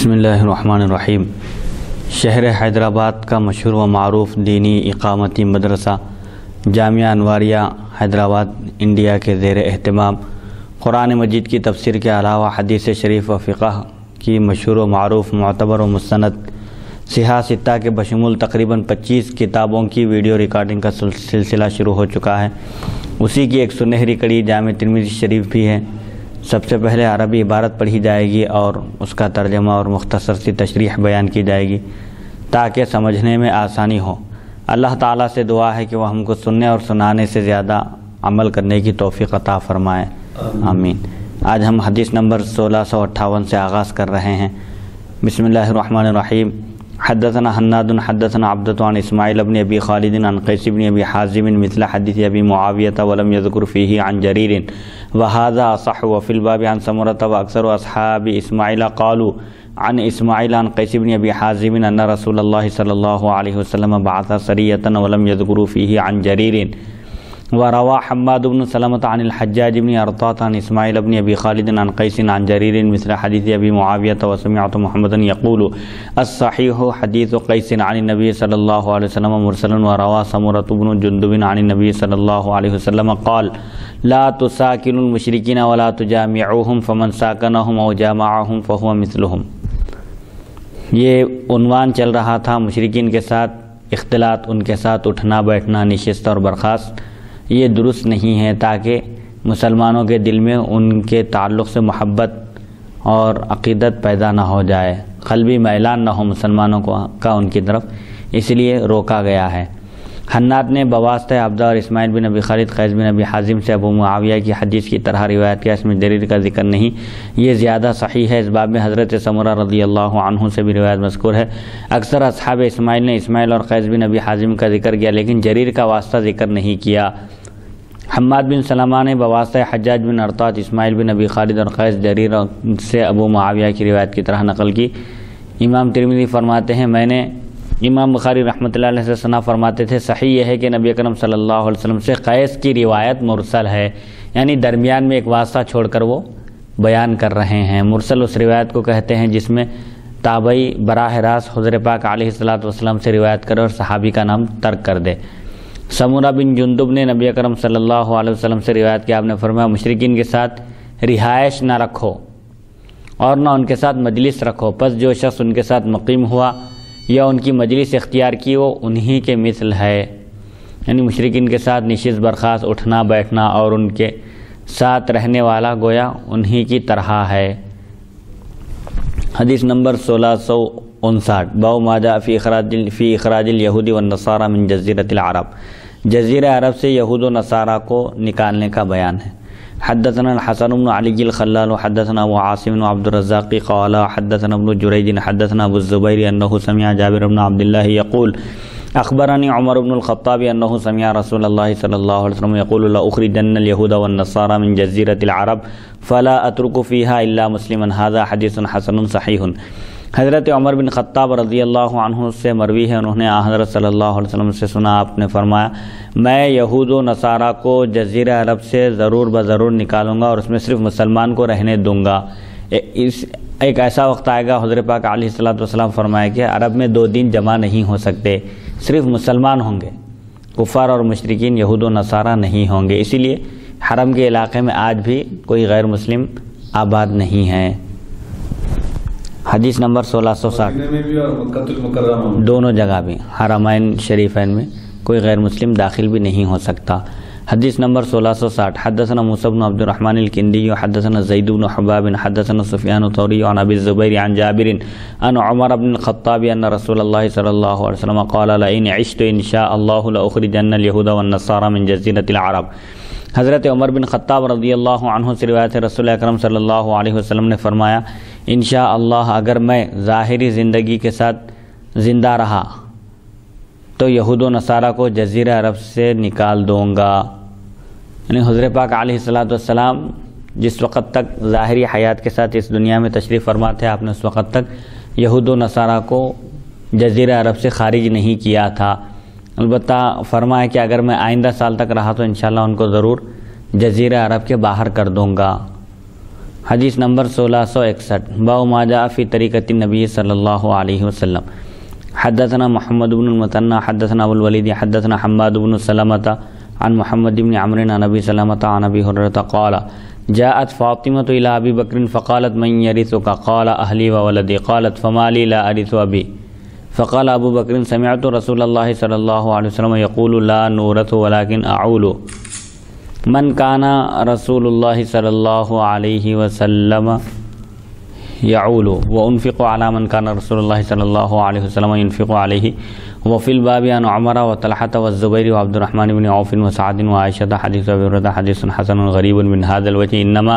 بسم اللہ الرحمن الرحیم۔ شہر حیدرآباد کا مشہور و معروف دینی اقامتی مدرسہ جامعہ انواریہ حیدرآباد انڈیا کے زیر اہتمام قرآن مجید کی تفسیر کے علاوہ حدیث شریف و فقہ کی مشہور و معروف معتبر و مستند صحاح ستہ کے بشمول تقریباً 25 کتابوں کی ویڈیو ریکارڈنگ کا سلسلہ شروع ہو چکا ہے۔ اسی کی ایک سنہری کڑی جامع ترمذی شریف بھی ہے۔ سب سے پہلے عربی عبارت پڑھی جائے گی اور اس کا ترجمہ اور مختصر سی تشریح بیان کی جائے گی تاکہ سمجھنے میں آسانی ہو۔ اللہ تعالیٰ سے دعا ہے کہ وہ ہم کو سننے اور سنانے سے زیادہ عمل کرنے کی توفیق عطا فرمائے، آمین۔ آج ہم حدیث نمبر 1658 سے آغاز کر رہے ہیں۔ بسم اللہ الرحمن الرحیم۔ حدثنا حناد حدثنا عبدة عن اسماعیل بن ابی خالد عن قیس بن ابی حازم مثل حدیث ابی معاویۃ ولم یذکر فیہ عن جریر وهذا اصح وفی الباب عن سمرۃ واکثر اصحاب اسماعیل قالوا عن اسماعیل عن قیس بن ابی حازم ان رسول اللہ صلی اللہ علیہ وسلم بعث سریۃ ولم یذکر فیہ عن جریر وروى حماد بن سلمة عن الحجاج بن ارطاط عن اسماعیل بن ابی خالد عن قیس عن جریر مثل حدیث ابی معاویۃ وسمعت محمدا یقول الصحیح حدیث قیس عن النبی صلی اللہ علیہ وسلم مرسلا وروى سمرۃ بن جندب عن النبی صلی اللہ علیہ وسلم قال لا تساکنوا المشرکین ولا تجامعوهم فمن ساکنهم او جامعهم فهو مثلهم۔ یہ عنوان چل رہا تھا مشرکین کے ساتھ اختلاط، ان کے ساتھ اٹھنا بیٹھنا، نشست اور برخاست، یہ درست نہیں ہے تاکہ مسلمانوں کے دل میں ان کے تعلق سے محبت اور عقیدت پیدا نہ ہو جائے، قلبی میلان نہ ہو مسلمانوں کا ان کی طرف، اس لیے روکا گیا ہے۔ حناد نے بواسطہ عبدہ اور اسماعیل بن ابی خالد قیس بن ابی حازم سے ابو معاویہ کی حدیث کی طرح روایت کیا، اس میں جریر کا ذکر نہیں، یہ زیادہ صحیح ہے۔ اس باب میں حضرت سمرہ رضی اللہ عنہ سے بھی روایت مذکور ہے۔ اکثر اصحاب اسماعیل نے اسماعیل اور قیس بن ابی حازم کا ذکر کیا لیکن جریر کا واسطہ ذکر نہیں کیا۔ حماد بن سلمہ نے بواسطہ حجاج بن ارطاط اسماعیل بن ابی خالد اور قیس جریر سے ابو معاویہ کی روایت کی طرح نقل کی۔ امام ترمذی فرماتے ہیں میں نے امام بخاری رحمۃ اللہ علیہ سے سنا فرماتے تھے صحیح یہ ہے کہ نبی اکرم صلی اللہ علیہ وسلم سے قیس کی روایت مرسل ہے، یعنی درمیان میں ایک واسطہ چھوڑ کر وہ بیان کر رہے ہیں۔ مرسل اس روایت کو کہتے ہیں جس میں تابعی براہ راست حضور پاک علیہ الصلوۃ والسلام سے روایت کرے اور صحابی کا نام ترک کر دے۔ سمرہ بن جندب نے نبی اکرم صلی اللہ علیہ وسلم سے روایت کیا، آپ نے فرمایا مشرکین کے ساتھ رہائش نہ رکھو اور نہ ان کے ساتھ مجلس رکھو، پس جو شخص ان کے ساتھ مقیم ہوا یا ان کی مجلس اختیار کی وہ انہی کے مثل ہے، یعنی مشرکین کے ساتھ نشست برخاست اٹھنا بیٹھنا اور ان کے ساتھ رہنے والا گویا انہی کی طرح ہے۔ حدیث نمبر 1659۔ باب ما جاء فی اخراج الیہود والنصارى من جزیرۃ العرب، جزیرہ عرب سے یہود و نصارہ کو نکالنے کا بیان ہے۔ حدثنا الحسن بن علی الخلال حدثنا ابو عاصم عبد الرزاق قال حدثنا ابن جریج حدثنا ابو الزبیر انه سمع جابر بن عبد الله يقول اخبرني عمر بن الخطاب انه سمع رسول الله صلی اللہ علیہ وسلم يقول لا اخرجن اليهود والنصارى من جزیرۃ العرب فلا اترك فيها الا مسلما، هذا حدیث حسن صحیح۔ حضرت عمر بن خطاب رضی اللہ عنہ سے مروی ہے، انہوں نے حضرت صلی اللہ علیہ وسلم سے سنا، آپ نے فرمایا میں یہود و نصارہ کو جزیرہ عرب سے ضرور بضرور نکالوں گا اور اس میں صرف مسلمان کو رہنے دوں گا۔ ایک ایسا وقت آئے گا، حضرت پاک علیہ الصلوۃ والسلام فرمایا کہ عرب میں 2 دین جمع نہیں ہو سکتے، صرف مسلمان ہوں گے، کفار اور مشرکین یہود و نصارہ نہیں ہوں گے، اسی لیے حرم کے علاقے میں آج بھی کوئی غیر مسلم آباد نہیں ہے۔ حدیث نمبر 1660۔ دونوں جگہ بھی حرمین شریفین میں کوئی غیر مسلم داخل بھی نہیں ہو سکتا۔ حدیث نمبر 1660۔ حدثنا موسیٰ بن عبد الرحمن الکندی حدثنا زید بن حباب حدثنا سفیان الثوری عن ابی الزبیر عن جابر عن عمر بن الخطاب ان رسول اللہ صلی اللہ علیہ وسلم قال لئن عشت ان شاء اللہ لاخرجن اليہود والنصارى من جزیرۃ العرب۔ حضرت عمر بن خطاب رضی اللہ عنہ سے روایت ہے، رسول اکرم صلی اللہ علیہ وسلم نے فرمایا انشاءاللہ اگر میں ظاہری زندگی کے ساتھ زندہ رہا تو یہود و نصارہ کو جزیرہ عرب سے نکال دوں گا، یعنی حضرت پاک علیہ الصلوۃ والسلام جس وقت تک ظاہری حیات کے ساتھ اس دنیا میں تشریف فرما تھے، آپ نے اس وقت تک یہود و نصارہ کو جزیرہ عرب سے خارج نہیں کیا تھا، البتہ فرمایا کہ اگر میں آئندہ سال تک رہا تو انشاءاللہ ان کو ضرور جزیرہ عرب کے باہر کر دوں گا۔ حدیث نمبر 1661 باب ما جاء فی طریقۃ النبی صلی اللہ علیہ وسلم حدثنا محمد بن المثنى حدثنا ابو الولید حدثنا حماد بن سلمۃ عن محمد بن عمرو عن ابی سلمۃ عن ابی ہریرہ قال جاءت فاطمة الى ابی بکر فقالت من يرثك قال اہلی وولدی قالت فما لی لا ارث ابی فقال ابو بکر سمعت رسول اللہ صلی اللہ علیہ وسلم یقول لا نورث ولكن اعول من کان رسول اللہ صلی اللہ علیہ وسلم یعول وانفق علی من کان رسول اللہ صلی اللہ علیہ وسلم ينفق علیہ وفی الباب عن عمر وطلحة والزبیر وعبد الرحمن بن عوف وسعد وعائشة حدیث ابی ہریرہ حدیث حسن غریب من هذا الوجه انما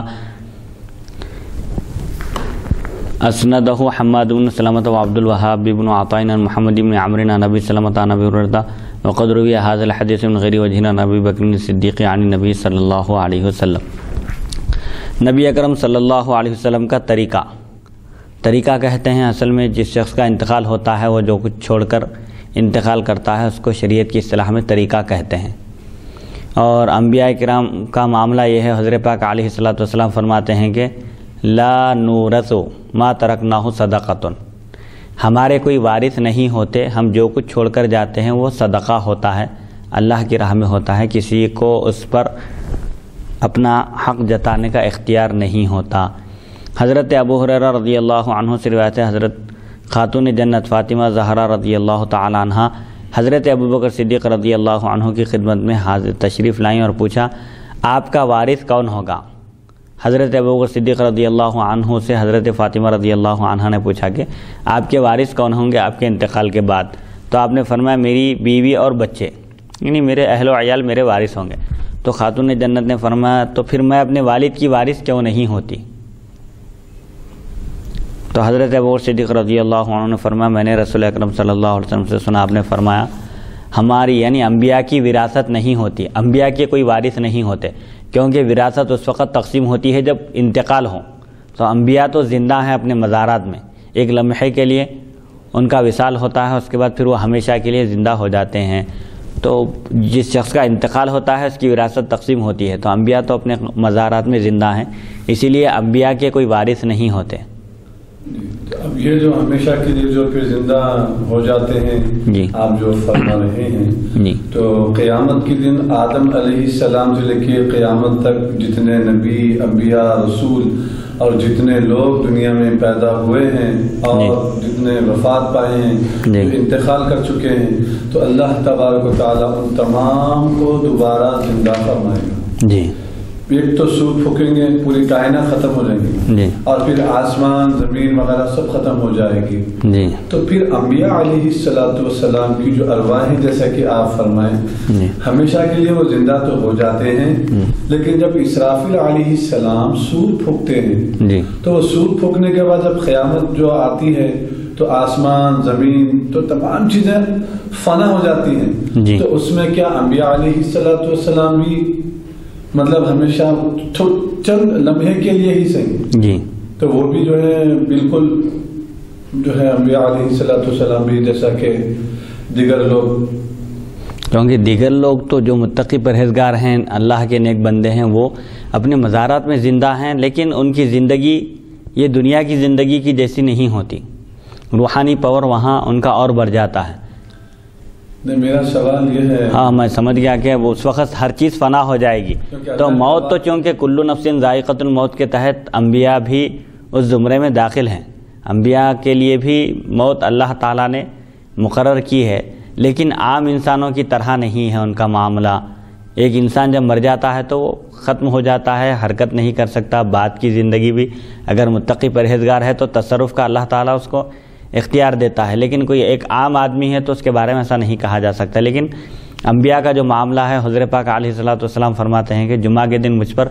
اسندہ حماد بن سلمۃ وعبد الوهاب بن عطاء عن محمد بن عمرو عن ابی سلمۃ عن ابی ہریرہ وقد روی هذا الحدیث من غیر وجہ عن ابی بکر الصدیق عن النبی صلی اللہ علیہ وسلم۔ نبی اکرم صلی اللہ علیہ وسلم کا طریقہ کہتے ہیں اصل میں جس شخص کا انتقال ہوتا ہے، وہ جو کچھ چھوڑ کر انتقال کرتا ہے اس کو شریعت کی اصطلاح میں طریقہ کہتے ہیں۔ اور انبیاء کرام کا معاملہ یہ ہے، حضرت پاک علیہ الصلوۃ والسلام فرماتے ہیں کہ لا نورث ما ترکناہ صدقۃ، ہمارے کوئی وارث نہیں ہوتے، ہم جو کچھ چھوڑ کر جاتے ہیں وہ صدقہ ہوتا ہے، اللہ کی راہ میں ہوتا ہے، کسی کو اس پر اپنا حق جتانے کا اختیار نہیں ہوتا۔ حضرت ابو ہریرہ رضی اللہ عنہ سے روایت ہے، حضرت خاتون جنت فاطمہ زہرا رضی اللہ تعالی عنہ حضرت ابو بکر صدیق رضی اللہ عنہ کی خدمت میں حاضر تشریف لائیں اور پوچھا آپ کا وارث کون ہوگا؟ حضرت ابو بکر صدیق رضی اللہ عنہ سے حضرت فاطمہ رضی اللہ عنہ نے پوچھا کہ آپ کے وارث کون ہوں گے آپ کے انتقال کے بعد؟ تو آپ نے فرمایا میری بیوی اور بچے، یعنی میرے اہل و عیال میرے وارث ہوں گے۔ تو خاتون جنت نے فرمایا تو پھر میں اپنے والد کی وارث کیوں نہیں ہوتی؟ تو حضرت ابو بکر صدیق رضی اللہ عنہ نے فرمایا میں نے رسول اکرم صلی اللہ علیہ وسلم سے سنا، آپ نے فرمایا ہماری یعنی انبیاء کی وراثت نہیں ہوتی، انبیاء کے کوئی وارث نہیں ہوتے، کیونکہ وراثت اس وقت تقسیم ہوتی ہے جب انتقال ہو۔ تو انبیاء تو زندہ ہیں اپنے مزارات میں، ایک لمحے کے لیے ان کا وصال ہوتا ہے، اس کے بعد پھر وہ ہمیشہ کے لیے زندہ ہو جاتے ہیں۔ تو جس شخص کا انتقال ہوتا ہے اس کی وراثت تقسیم ہوتی ہے، تو انبیاء تو اپنے مزارات میں زندہ ہیں، اسی لیے انبیاء کے کوئی وارث نہیں ہوتے۔ اب یہ جو ہمیشہ کے لیے جو پھر زندہ ہو جاتے ہیں جی آپ جو فرما رہے ہیں، جی تو قیامت کے دن آدم علیہ السلام سے لے کے قیامت تک جتنے نبی انبیاء رسول اور جتنے لوگ دنیا میں پیدا ہوئے ہیں اور جتنے وفات پائے ہیں جو انتقال کر چکے ہیں، تو اللہ تبارک و تعالیٰ ان تمام کو دوبارہ زندہ فرمائے گا۔ جی ایک تو سور پھونکیں گے، پوری کائنات ختم ہو جائیں گی، جی اور پھر آسمان زمین وغیرہ سب ختم ہو جائے گی۔ جی تو پھر انبیاء علیہ الصلوۃ والسلام کی جو ارواح ہیں جیسا کہ آپ فرمائیں جی ہمیشہ کے لیے وہ زندہ تو ہو جاتے ہیں، لیکن جب اسرافیل علیہ السلام سور پھونکتے ہیں جی تو وہ سور پھونکنے کے بعد جب قیامت جو آتی ہے تو آسمان زمین تو تمام چیزیں فنا ہو جاتی ہیں۔ جی تو اس میں کیا انبیاء علیہ الصلوۃ والسلام بھی مطلب ہمیشہ چند لمحے کے لیے ہی صحیح، جی تو وہ بھی جو ہے بالکل جو ہے انبیاء علیہ الصلوۃ والسلام بھی جیسا کہ دیگر لوگ، کیونکہ دیگر لوگ تو جو متقی پرہیزگار ہیں اللہ کے نیک بندے ہیں وہ اپنے مزارات میں زندہ ہیں، لیکن ان کی زندگی یہ دنیا کی زندگی کی جیسی نہیں ہوتی، روحانی پاور وہاں ان کا اور بڑھ جاتا ہے۔ میرا سوال یہ ہے، ہاں میں سمجھ گیا کہ وہ اس وقت ہر چیز فنا ہو جائے گی، تو موت تو چونکہ کلو نفس ذائقۃ الموت کے تحت انبیاء بھی اس زمرے میں داخل ہیں، انبیاء کے لیے بھی موت اللہ تعالیٰ نے مقرر کی ہے، لیکن عام انسانوں کی طرح نہیں ہے ان کا معاملہ۔ ایک انسان جب مر جاتا ہے تو وہ ختم ہو جاتا ہے، حرکت نہیں کر سکتا، بعد کی زندگی بھی اگر متقی پرہیزگار ہے تو تصرف کا اللہ تعالیٰ اس کو اختیار دیتا ہے، لیکن کوئی ایک عام آدمی ہے تو اس کے بارے میں ایسا نہیں کہا جا سکتا۔ لیکن انبیاء کا جو معاملہ ہے، حضرت پاک علیہ الصلوۃ والسلام فرماتے ہیں کہ جمعہ کے دن مجھ پر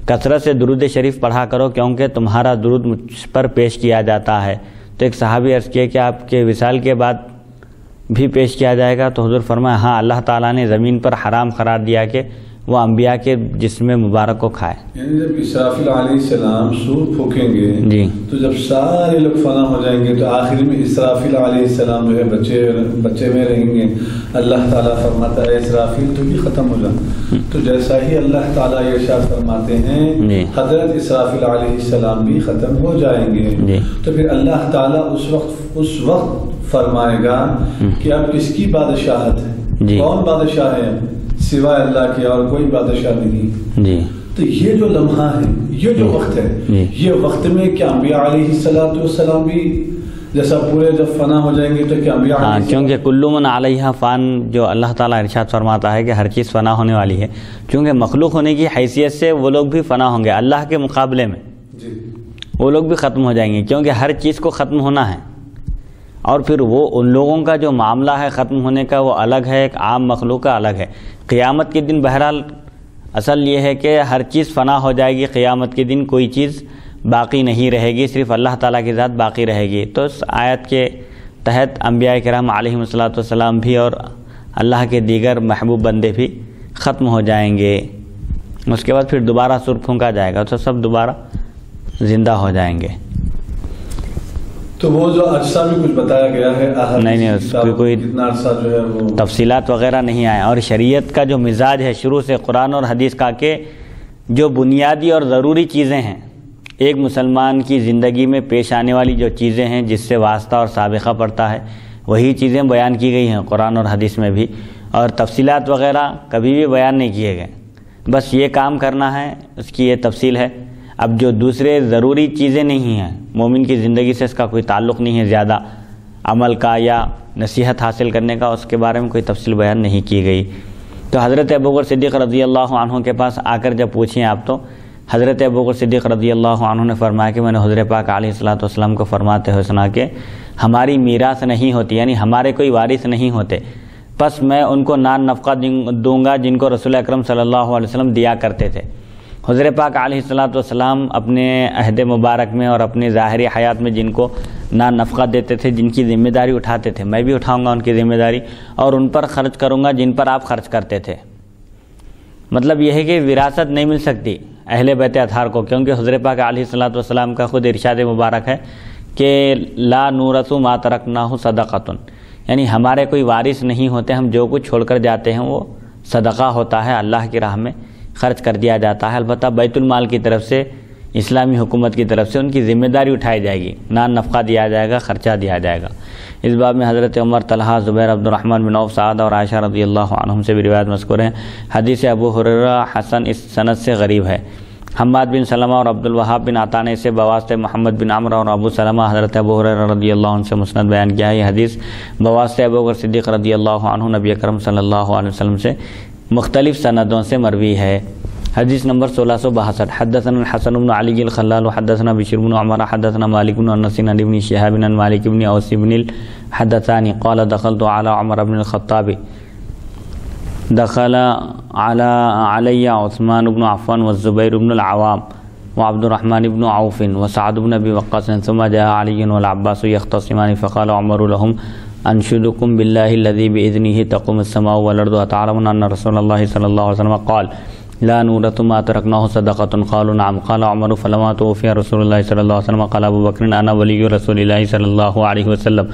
کثرت سے درود شریف پڑھا کرو کیونکہ تمہارا درود مجھ پر پیش کیا جاتا ہے۔ تو ایک صحابی عرض کیا کہ آپ کے وصال کے بعد بھی پیش کیا جائے گا؟ تو حضور فرمایا ہاں، اللہ تعالیٰ نے زمین پر حرام قرار دیا کہ وہ انبیاء کے جسم مبارک کو کھائے. یعنی جب اسرافیل علیہ السلام سور پھونکیں گے جی تو جب سارے لوگ فنا ہو جائیں گے تو آخر میں اسرافیل علیہ السلام جو ہے بچے میں رہیں گے. اللہ تعالیٰ فرماتا ہے اسرافیل تو بھی ختم ہو جائے. تو جیسا ہی اللہ تعالیٰ یہ ارشاد فرماتے ہیں حضرت اسرافیل علیہ السلام بھی ختم ہو جائیں گے. تو پھر اللہ تعالیٰ اس وقت فرمائے گا کہ اب کس کی بادشاہت ہے, کون بادشاہ ہے سوائے اللہ کے, اور کوئی بادشاہ نہیں. تو یہ جو لمحہ ہے, یہ جو وقت ہے, یہ وقت میں کیا انبیاء علیہ السلام بھی جیسا پورے جب فنا ہو جائیں گے تو کیا انبیاء ہاں, کیونکہ کلو من علیہا فان جو اللہ تعالیٰ ارشاد فرماتا ہے کہ ہر چیز فنا ہونے والی ہے. چونکہ مخلوق ہونے کی حیثیت سے وہ لوگ بھی فنا ہوں گے, اللہ کے مقابلے میں وہ لوگ بھی ختم ہو جائیں گے, کیونکہ ہر چیز کو ختم ہونا ہے. اور پھر وہ ان لوگوں کا جو معاملہ ہے ختم ہونے کا وہ الگ ہے, ایک عام مخلوق کا الگ ہے. قیامت کے دن بہرحال اصل یہ ہے کہ ہر چیز فنا ہو جائے گی. قیامت کے دن کوئی چیز باقی نہیں رہے گی, صرف اللہ تعالیٰ کی ذات باقی رہے گی. تو اس آیت کے تحت انبیاء کرام علیہم الصلاۃ بھی اور اللہ کے دیگر محبوب بندے بھی ختم ہو جائیں گے. اس کے بعد پھر دوبارہ سور پھونکا جائے گا تو سب دوبارہ زندہ ہو جائیں گے. تو وہ جو عرصہ بھی کچھ بتایا گیا ہے نہیں, اس کی کوئی عرصہ جو ہے وہ تفصیلات وغیرہ نہیں آئے. اور شریعت کا جو مزاج ہے شروع سے قرآن اور حدیث کا کہ جو بنیادی اور ضروری چیزیں ہیں ایک مسلمان کی زندگی میں پیش آنے والی جو چیزیں ہیں جس سے واسطہ اور سابقہ پڑتا ہے وہی چیزیں بیان کی گئی ہیں قرآن اور حدیث میں بھی. اور تفصیلات وغیرہ کبھی بھی بیان نہیں کیے گئے. بس یہ کام کرنا ہے, اس کی یہ تفصیل ہے. اب جو دوسرے ضروری چیزیں نہیں ہیں مومن کی زندگی سے اس کا کوئی تعلق نہیں ہے زیادہ عمل کا یا نصیحت حاصل کرنے کا, اس کے بارے میں کوئی تفصیل بیان نہیں کی گئی. تو حضرت ابوبکر صدیق رضی اللہ عنہ کے پاس آ کر جب پوچھیں آپ تو حضرت ابوبکر صدیق رضی اللہ عنہ نے فرمایا کہ میں نے حضور پاک علیہ الصلوۃ والسلام کو فرماتے ہوئے سنا کہ ہماری میراث نہیں ہوتی, یعنی ہمارے کوئی وارث نہیں ہوتے, بس میں ان کو نان نفقہ دوں گا جن کو رسول اکرم صلی اللہ علیہ وسلم دیا کرتے تھے. حضور پاک علیہ الصلوۃ والسلام اپنے عہد مبارک میں اور اپنی ظاہری حیات میں جن کو نان نفقہ دیتے تھے, جن کی ذمہ داری اٹھاتے تھے, میں بھی اٹھاؤں گا ان کی ذمہ داری اور ان پر خرچ کروں گا جن پر آپ خرچ کرتے تھے. مطلب یہ ہے کہ وراثت نہیں مل سکتی اہل بیت اطہار کو, کیونکہ حضور پاک علیہ الصلوۃ والسلام کا خود ارشاد مبارک ہے کہ لا نورث ما ترکناہ صدقۃ, یعنی ہمارے کوئی وارث نہیں ہوتے, ہم جو کچھ چھوڑ کر جاتے ہیں وہ صدقہ ہوتا ہے, اللہ کی راہ میں خرچ کر دیا جاتا ہے. البتہ بیت المال کی طرف سے اسلامی حکومت کی طرف سے ان کی ذمہ داری اٹھائی جائے گی, نان نفقہ دیا جائے گا, خرچہ دیا جائے گا. اس باب میں حضرت عمر, طلحہ, زبیر, عبد الرحمن بن عوف, سعد اور عائشہ رضی اللہ عنہم سے بھی روایت مذکور ہیں. حدیث ابو ہریرہ حسن اس سند سے غریب ہے. حماد بن سلمہ اور عبد الوہاب بن عطا نے اسے بواسطہ محمد بن عمرو اور ابو سلمہ حضرت ابو ہریرہ رضی اللہ عنہ سے مسند بیان کیا ہے. یہ حدیث بواسطہ ابوبکر صدیق رضی اللہ عنہ نبی اکرم صلی اللہ علیہ وسلم سے مختلف سندوں سے مروی ہے. حدیث نمبر 1662. حدثنا الحسن بن علی الخلال وحدثنا بشر بن عمر حدثنا مالک بن انس عن ابن شهاب عن مالک بن اوس بن الحدثاني قال دخلت على عمر بن الخطاب دخل علي عثمان بن عفان والزبير بن العوام وعبد الرحمن بن عوف وسعد بن ابي وقاص ثم جاء علي والعباس يختصمان فقال عمر لهم انشدكم بالله الذي باذنه تقوم السماء والارض وتعلمون ان رسول الله صلى الله عليه وسلم قال لا نورث ما تركناه صدقة. قالوا نعم. قال عمر فلما توفي رسول الله صلى الله عليه وسلم قال ابو بكر انا ولي رسول الله صلى الله عليه وسلم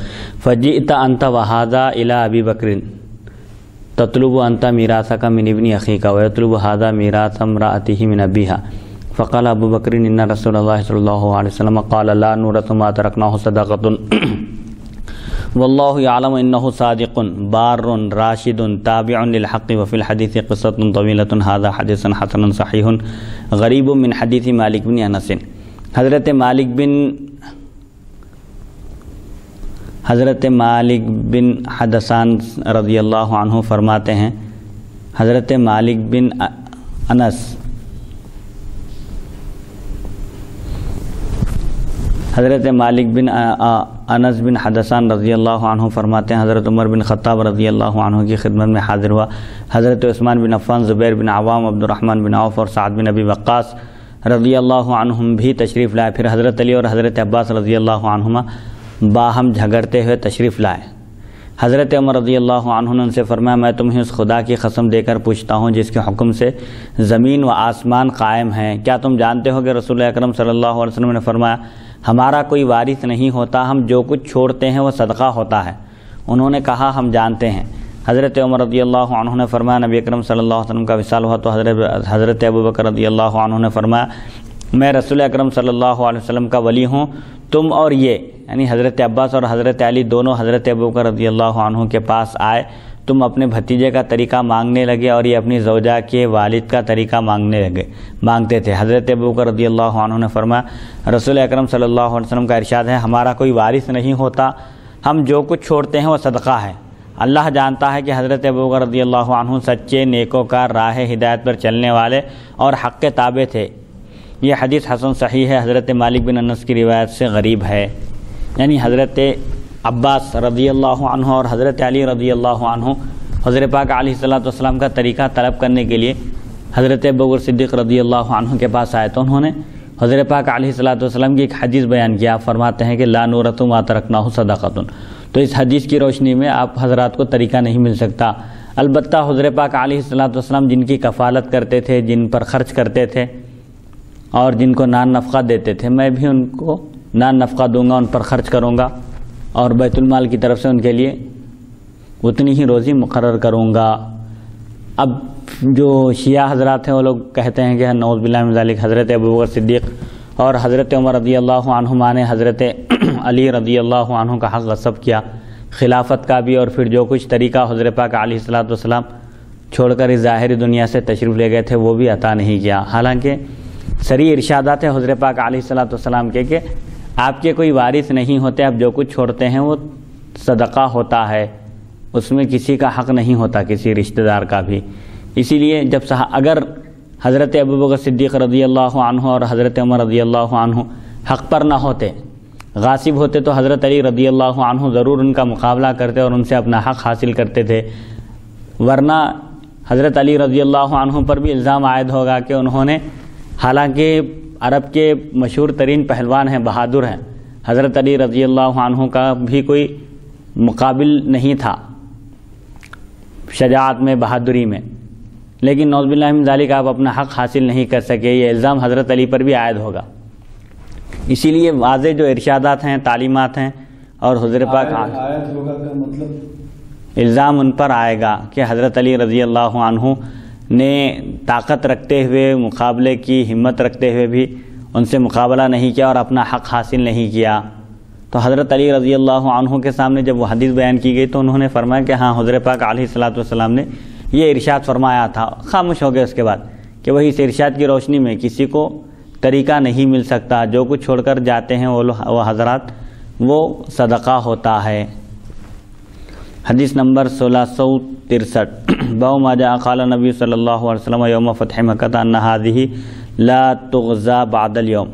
فجئت انت وهذا الى ابي بكر تطلب انت ميراثك من ابن اخيك ويطلب هذا ميراث امراته من ابيها. فقال ابو بكر ان رسول الله صلى الله عليه وسلم قال لا نورث ما تركناه صدقة والله يعلم انه صادق بار راشد تابع للحق. وفي الحديث قصة طويلة. هذا حديث حسن صحيح غريب من حديث مالك بن انس. حضرت مالک بن حدثان رضی اللہ عنہ فرماتے ہیں حضرت مالک بن انس بن حدثان رضی اللہ عنہ فرماتے ہیں حضرت عمر بن خطاب رضی اللہ عنہ کی خدمت میں حاضر ہوا. حضرت عثمان بن عفان, زبیر بن عوام, عبد الرحمن بن عوف اور سعد بن ابی وقاص رضی اللہ عنہم بھی تشریف لائے. پھر حضرت علی اور حضرت عباس رضی اللہ عنہما باہم جھگڑتے ہوئے تشریف لائے. حضرت عمر رضی اللہ عنہ نے ان سے فرمایا میں تمہیں اس خدا کی قسم دے کر پوچھتا ہوں جس کے حکم سے زمین و آسمان قائم ہیں، کیا تم جانتے ہو کہ رسول اکرم صلی اللہ علیہ وسلم نے فرمایا ہمارا کوئی وارث نہیں ہوتا، ہم جو کچھ چھوڑتے ہیں وہ صدقہ ہوتا ہے؟ انہوں نے کہا ہم جانتے ہیں۔ حضرت عمر رضی اللہ عنہ نے فرمایا نبی اکرم صلی اللہ علیہ وسلم کا وصال ہوا تو حضرت ابوبکر رضی اللہ عنہ نے فرمایا میں رسول اکرم صلی اللہ علیہ وسلم کا ولی ہوں، تم اور یہ یعنی حضرت عباس اور حضرت علی دونوں حضرت ابوبکر رضی اللہ عنہ کے پاس آئے، تم اپنے بھتیجے کا طریقہ مانگنے لگے اور یہ اپنی زوجہ کے والد کا طریقہ مانگتے تھے۔ حضرت ابوبکر رضی اللہ عنہ نے فرمایا رسول اکرم صلی اللہ علیہ وسلم کا ارشاد ہے ہمارا کوئی وارث نہیں ہوتا، ہم جو کچھ چھوڑتے ہیں وہ صدقہ ہے۔ اللہ جانتا ہے کہ حضرت ابوبکر رضی اللہ عنہ سچے نیکوکار راہ ہدایت پر چلنے والے اور حق کے تابع تھے۔ یہ حدیث حسن صحیح ہے، حضرت مالک بن انس کی روایت سے غریب ہے، یعنی حضرت عباس رضی اللہ عنہ اور حضرت علی رضی اللہ عنہ حضرت پاک علیہ السلام کا طریقہ طلب کرنے کے لیے حضرت ابوبکر صدیق رضی اللہ عنہ کے پاس آئے تو انہوں نے حضرت پاک علیہ السلام کی ایک حدیث بیان کیا، فرماتے ہیں کہ لا نورۃ ما ترکناہ صدقۃ، تو اس حدیث کی روشنی میں آپ حضرات کو طریقہ نہیں مل سکتا۔ البتہ حضرت پاک علیہ السلام جن کی کفالت کرتے تھے، جن پر خرچ کرتے تھے اور جن کو نان نفقہ دیتے تھے، میں بھی ان کو نان نفقہ دوں گا، ان پر خرچ کروں گا اور بیت المال کی طرف سے ان کے لیے اتنی ہی روزی مقرر کروں گا۔ اب جو شیعہ حضرات ہیں وہ لوگ کہتے ہیں کہ نعوذ باللہ من ذالک حضرت ابوبکر صدیق اور حضرت عمر رضی اللہ عنہما نے حضرت علی رضی اللہ عنہ کا حق غصب کیا، خلافت کا بھی، اور پھر جو کچھ طریقہ حضرت پاک علیہ السلام چھوڑ کر اس ظاہری دنیا سے تشریف لے گئے تھے وہ بھی عطا نہیں کیا۔ حالانکہ صریح ارشادات ہیں حضرت پاک علیہ السلام کے کہ آپ کے کوئی وارث نہیں ہوتے، آپ جو کچھ چھوڑتے ہیں وہ صدقہ ہوتا ہے، اس میں کسی کا حق نہیں ہوتا، کسی رشتہ دار کا بھی۔ اسی لیے جب اگر حضرت ابوبکر صدیق رضی اللہ عنہ اور حضرت عمر رضی اللہ عنہ حق پر نہ ہوتے، غاصب ہوتے، تو حضرت علی رضی اللہ عنہ ضرور ان کا مقابلہ کرتے اور ان سے اپنا حق حاصل کرتے تھے، ورنہ حضرت علی رضی اللہ عنہ پر بھی الزام عائد ہوگا کہ انہوں نے، حالانکہ عرب کے مشہور ترین پہلوان ہیں، بہادر ہیں، حضرت علی رضی اللہ عنہ کا بھی کوئی مقابل نہیں تھا شجاعت میں، بہادری میں، لیکن نعوذ باللہ من ذالک آپ اپنا حق حاصل نہیں کر سکے، یہ الزام حضرت علی پر بھی عائد ہوگا۔ اسی لیے واضح جو ارشادات ہیں، تعلیمات ہیں اور حضرت پاک عائد ہوگا کا مطلب الزام ان پر آئے گا کہ حضرت علی رضی اللہ عنہ نے طاقت رکھتے ہوئے، مقابلے کی ہمت رکھتے ہوئے بھی ان سے مقابلہ نہیں کیا اور اپنا حق حاصل نہیں کیا۔ تو حضرت علی رضی اللہ عنہ کے سامنے جب وہ حدیث بیان کی گئی تو انہوں نے فرمایا کہ ہاں حضرت پاک علیہ السلام نے یہ ارشاد فرمایا تھا، خاموش ہو گئے اس کے بعد کہ وہی اس ارشاد کی روشنی میں کسی کو طریقہ نہیں مل سکتا، جو کچھ چھوڑ کر جاتے ہیں وہ حضرات وہ صدقہ ہوتا ہے۔ حدیث نمبر 1663 باب ما جاء قال نبی صلی اللہ علیہ وسلم یوم فتح مکہ ان هذه لا تغزى بعد اليوم۔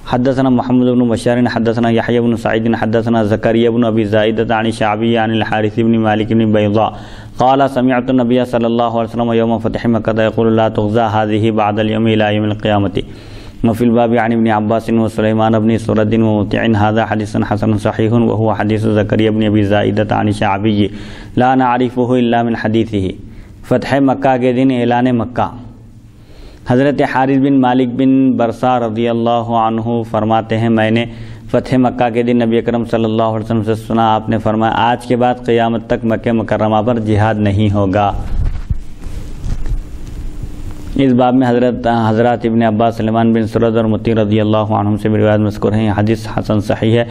حدثنا محمد بن بشار حدثنا يحيى بن سعيد حدثنا زكريا بن ابي زائدة عن الشعبي عن الحارث بن مالك بن بيضاء قال سمعت النبي صلى الله عليه وسلم يوم فتح مكة يقول لا تغزى هذه بعد اليوم الى يوم القيامة۔ وفي الباب عن ابن عباس وسليمان بن سرد ومطيع هذا حديث حسن صحيح وهو حديث زكريا بن ابي زائدة عن الشعبي لا نعرفه الا من حديثه۔ فتح مکہ کے دن اعلان مکہ، حضرت حارث بن مالک بن برسا رضی اللہ عنہ فرماتے ہیں میں نے فتح مکہ کے دن نبی اکرم صلی اللہ علیہ وسلم سے سنا، آپ نے فرمایا آج کے بعد قیامت تک مکہ مکرمہ پر جہاد نہیں ہوگا۔ اس باب میں حضرات ابن عباس، سلیمان بن سرد اور مطیع رضی اللہ عنہم سے بھی روایت مذکور ہیں۔ حدیث حسن صحیح ہے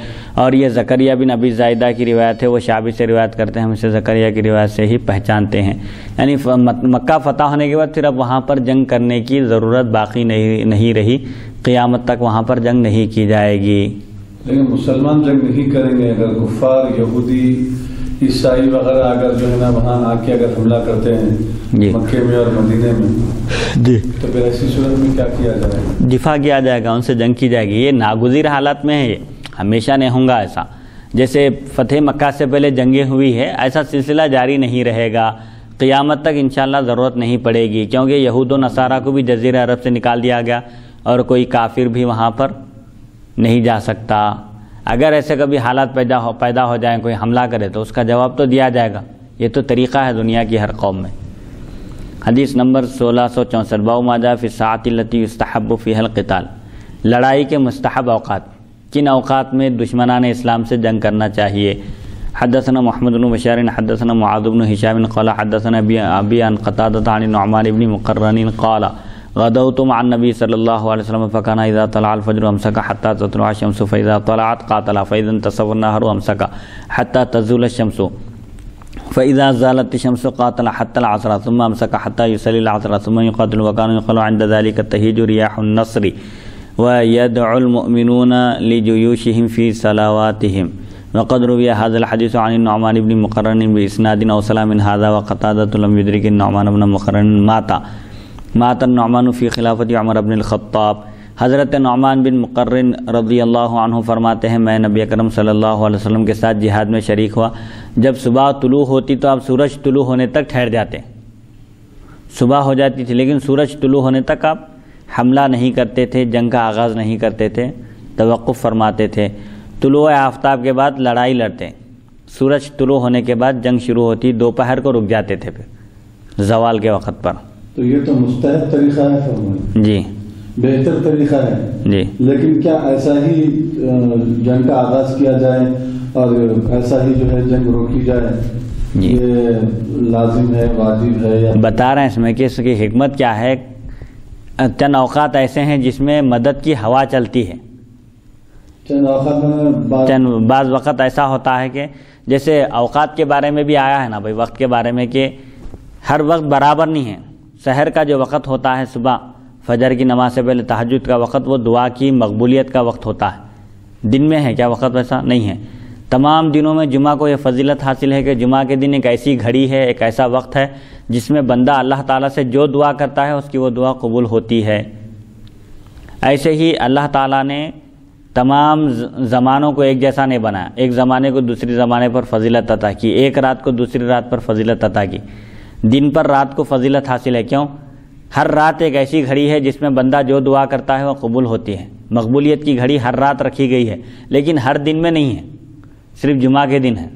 اور یہ زکریا بن ابی زائدہ کی روایت ہے، وہ شعبی سے روایت کرتے ہیں، ہم اسے زکریا کی روایت سے ہی پہچانتے ہیں۔ یعنی مکہ فتح ہونے کے بعد پھر اب وہاں پر جنگ کرنے کی ضرورت باقی نہیں رہی، قیامت تک وہاں پر جنگ نہیں کی جائے گی۔ لیکن مسلمان جنگ نہیں کریں گے، اگر کفار، یہودی، عیسائی وغیرہ اگر جو ہے نا وہاں آ کے اگر حملہ کرتے ہیں جی مکے میں اور مدینے میں جی تو پھر ایسی صورت میں کیا کیا جائے گا؟ دفاع کیا جائے گا، ان سے جنگ کی جائے گی۔ یہ ناگزیر حالات میں ہے، یہ ہمیشہ نہیں ہوں گا ایسا۔ جیسے فتح مکہ سے پہلے جنگیں ہوئی ہے، ایسا سلسلہ جاری نہیں رہے گا، قیامت تک انشاءاللہ ضرورت نہیں پڑے گی، کیونکہ یہود و نصارہ کو بھی جزیرہ عرب سے نکال دیا گیا اور کوئی کافر بھی وہاں پر نہیں جا سکتا۔ اگر ایسے کبھی حالات پیدا ہو جائیں، کوئی حملہ کرے تو اس کا جواب تو دیا جائے گا. یہ تو طریقہ ہے دنیا کی ہر قوم میں. حدیث نمبر 1664 باب ما جاء فی الساعۃ التی یستحب فیہا القتال. لڑائی کے مستحب اوقات، کن اوقات میں دشمنان اسلام سے جنگ کرنا چاہیے. حدثنا محمد بن بشار حدثنا معاذ بن هشام قال حدثنا ابي عن قتادة عن النعمان بن مقرن قال غدوت مع النبي صلى الله عليه وسلم فكان اذا طلع الفجر امسك حتى تطلع الشمس فاذا طلعت قاتل فاذا انتصف النهار امسك حتى تزول الشمس فاذا زالت الشمس قاتل حتى العصر ثم امسك حتى يصلي العصر ثم يقاتل وكان يقال عند ذلك تهيج رياح النصر ويدعو المؤمنون لجيوشهم في صلواتهم. وقد روي هذا الحديث عن النعمان بن مقرن بإسناد أوصل من هذا وقتادة لم يدرك النعمان بن مقرن مات النعمان في خلافة عمر بن الخطاب. حضرت نعمان بن مقرن رضی اللہ عنہ فرماتے ہیں میں نبی اکرم صلی اللہ علیہ وسلم کے ساتھ جہاد میں شریک ہوا. جب صبح طلوع ہوتی تو آپ سورج طلوع ہونے تک ٹھہر جاتے. صبح ہو جاتی تھی لیکن سورج طلوع ہونے تک آپ حملہ نہیں کرتے تھے، جنگ کا آغاز نہیں کرتے تھے، توقف فرماتے تھے. طلوع آفتاب کے بعد لڑائی لڑتے، سورج طلوع ہونے کے بعد جنگ شروع ہوتی، دوپہر کو رک جاتے تھے پھر زوال کے وقت پر. تو یہ تو مستحب طریقہ ہے فرمایا. جی بہتر طریقہ ہے. جی لیکن کیا ایسا ہی جنگ کا آغاز کیا جائے اور ایسا ہی جو ہے جنگ روکی جائے، جی یہ لازم ہے، واجب ہے؟ یا بتا رہے ہیں اس میں کہ اس کی حکمت کیا ہے. چند اوقات ایسے ہیں جس میں مدد کی ہوا چلتی ہے. چند بعض وقت ایسا ہوتا ہے کہ جیسے اوقات کے بارے میں بھی آیا ہے نا بھائی، وقت کے بارے میں کہ ہر وقت برابر نہیں ہے. سحر کا جو وقت ہوتا ہے صبح فجر کی نماز سے پہلے تہجد کا وقت، وہ دعا کی مقبولیت کا وقت ہوتا ہے. دن میں ہے کیا وقت ویسا نہیں ہے. تمام دنوں میں جمعہ کو یہ فضیلت حاصل ہے کہ جمعہ کے دن ایک ایسی گھڑی ہے، ایک ایسا وقت ہے جس میں بندہ اللہ تعالیٰ سے جو دعا کرتا ہے اس کی وہ دعا قبول ہوتی ہے. ایسے ہی اللہ تعالیٰ نے تمام زمانوں کو ایک جیسا نہیں بنایا. ایک زمانے کو دوسری زمانے پر فضیلت عطا کی، ایک رات کو دوسری رات پر فضیلت عطا کی. دن پر رات کو فضیلت حاصل ہے. کیوں؟ ہر رات ایک ایسی گھڑی ہے جس میں بندہ جو دعا کرتا ہے وہ قبول ہوتی ہے. مقبولیت کی گھڑی ہر رات رکھی گئی ہے لیکن ہر دن میں نہیں ہے، صرف جمعہ کے دن ہے.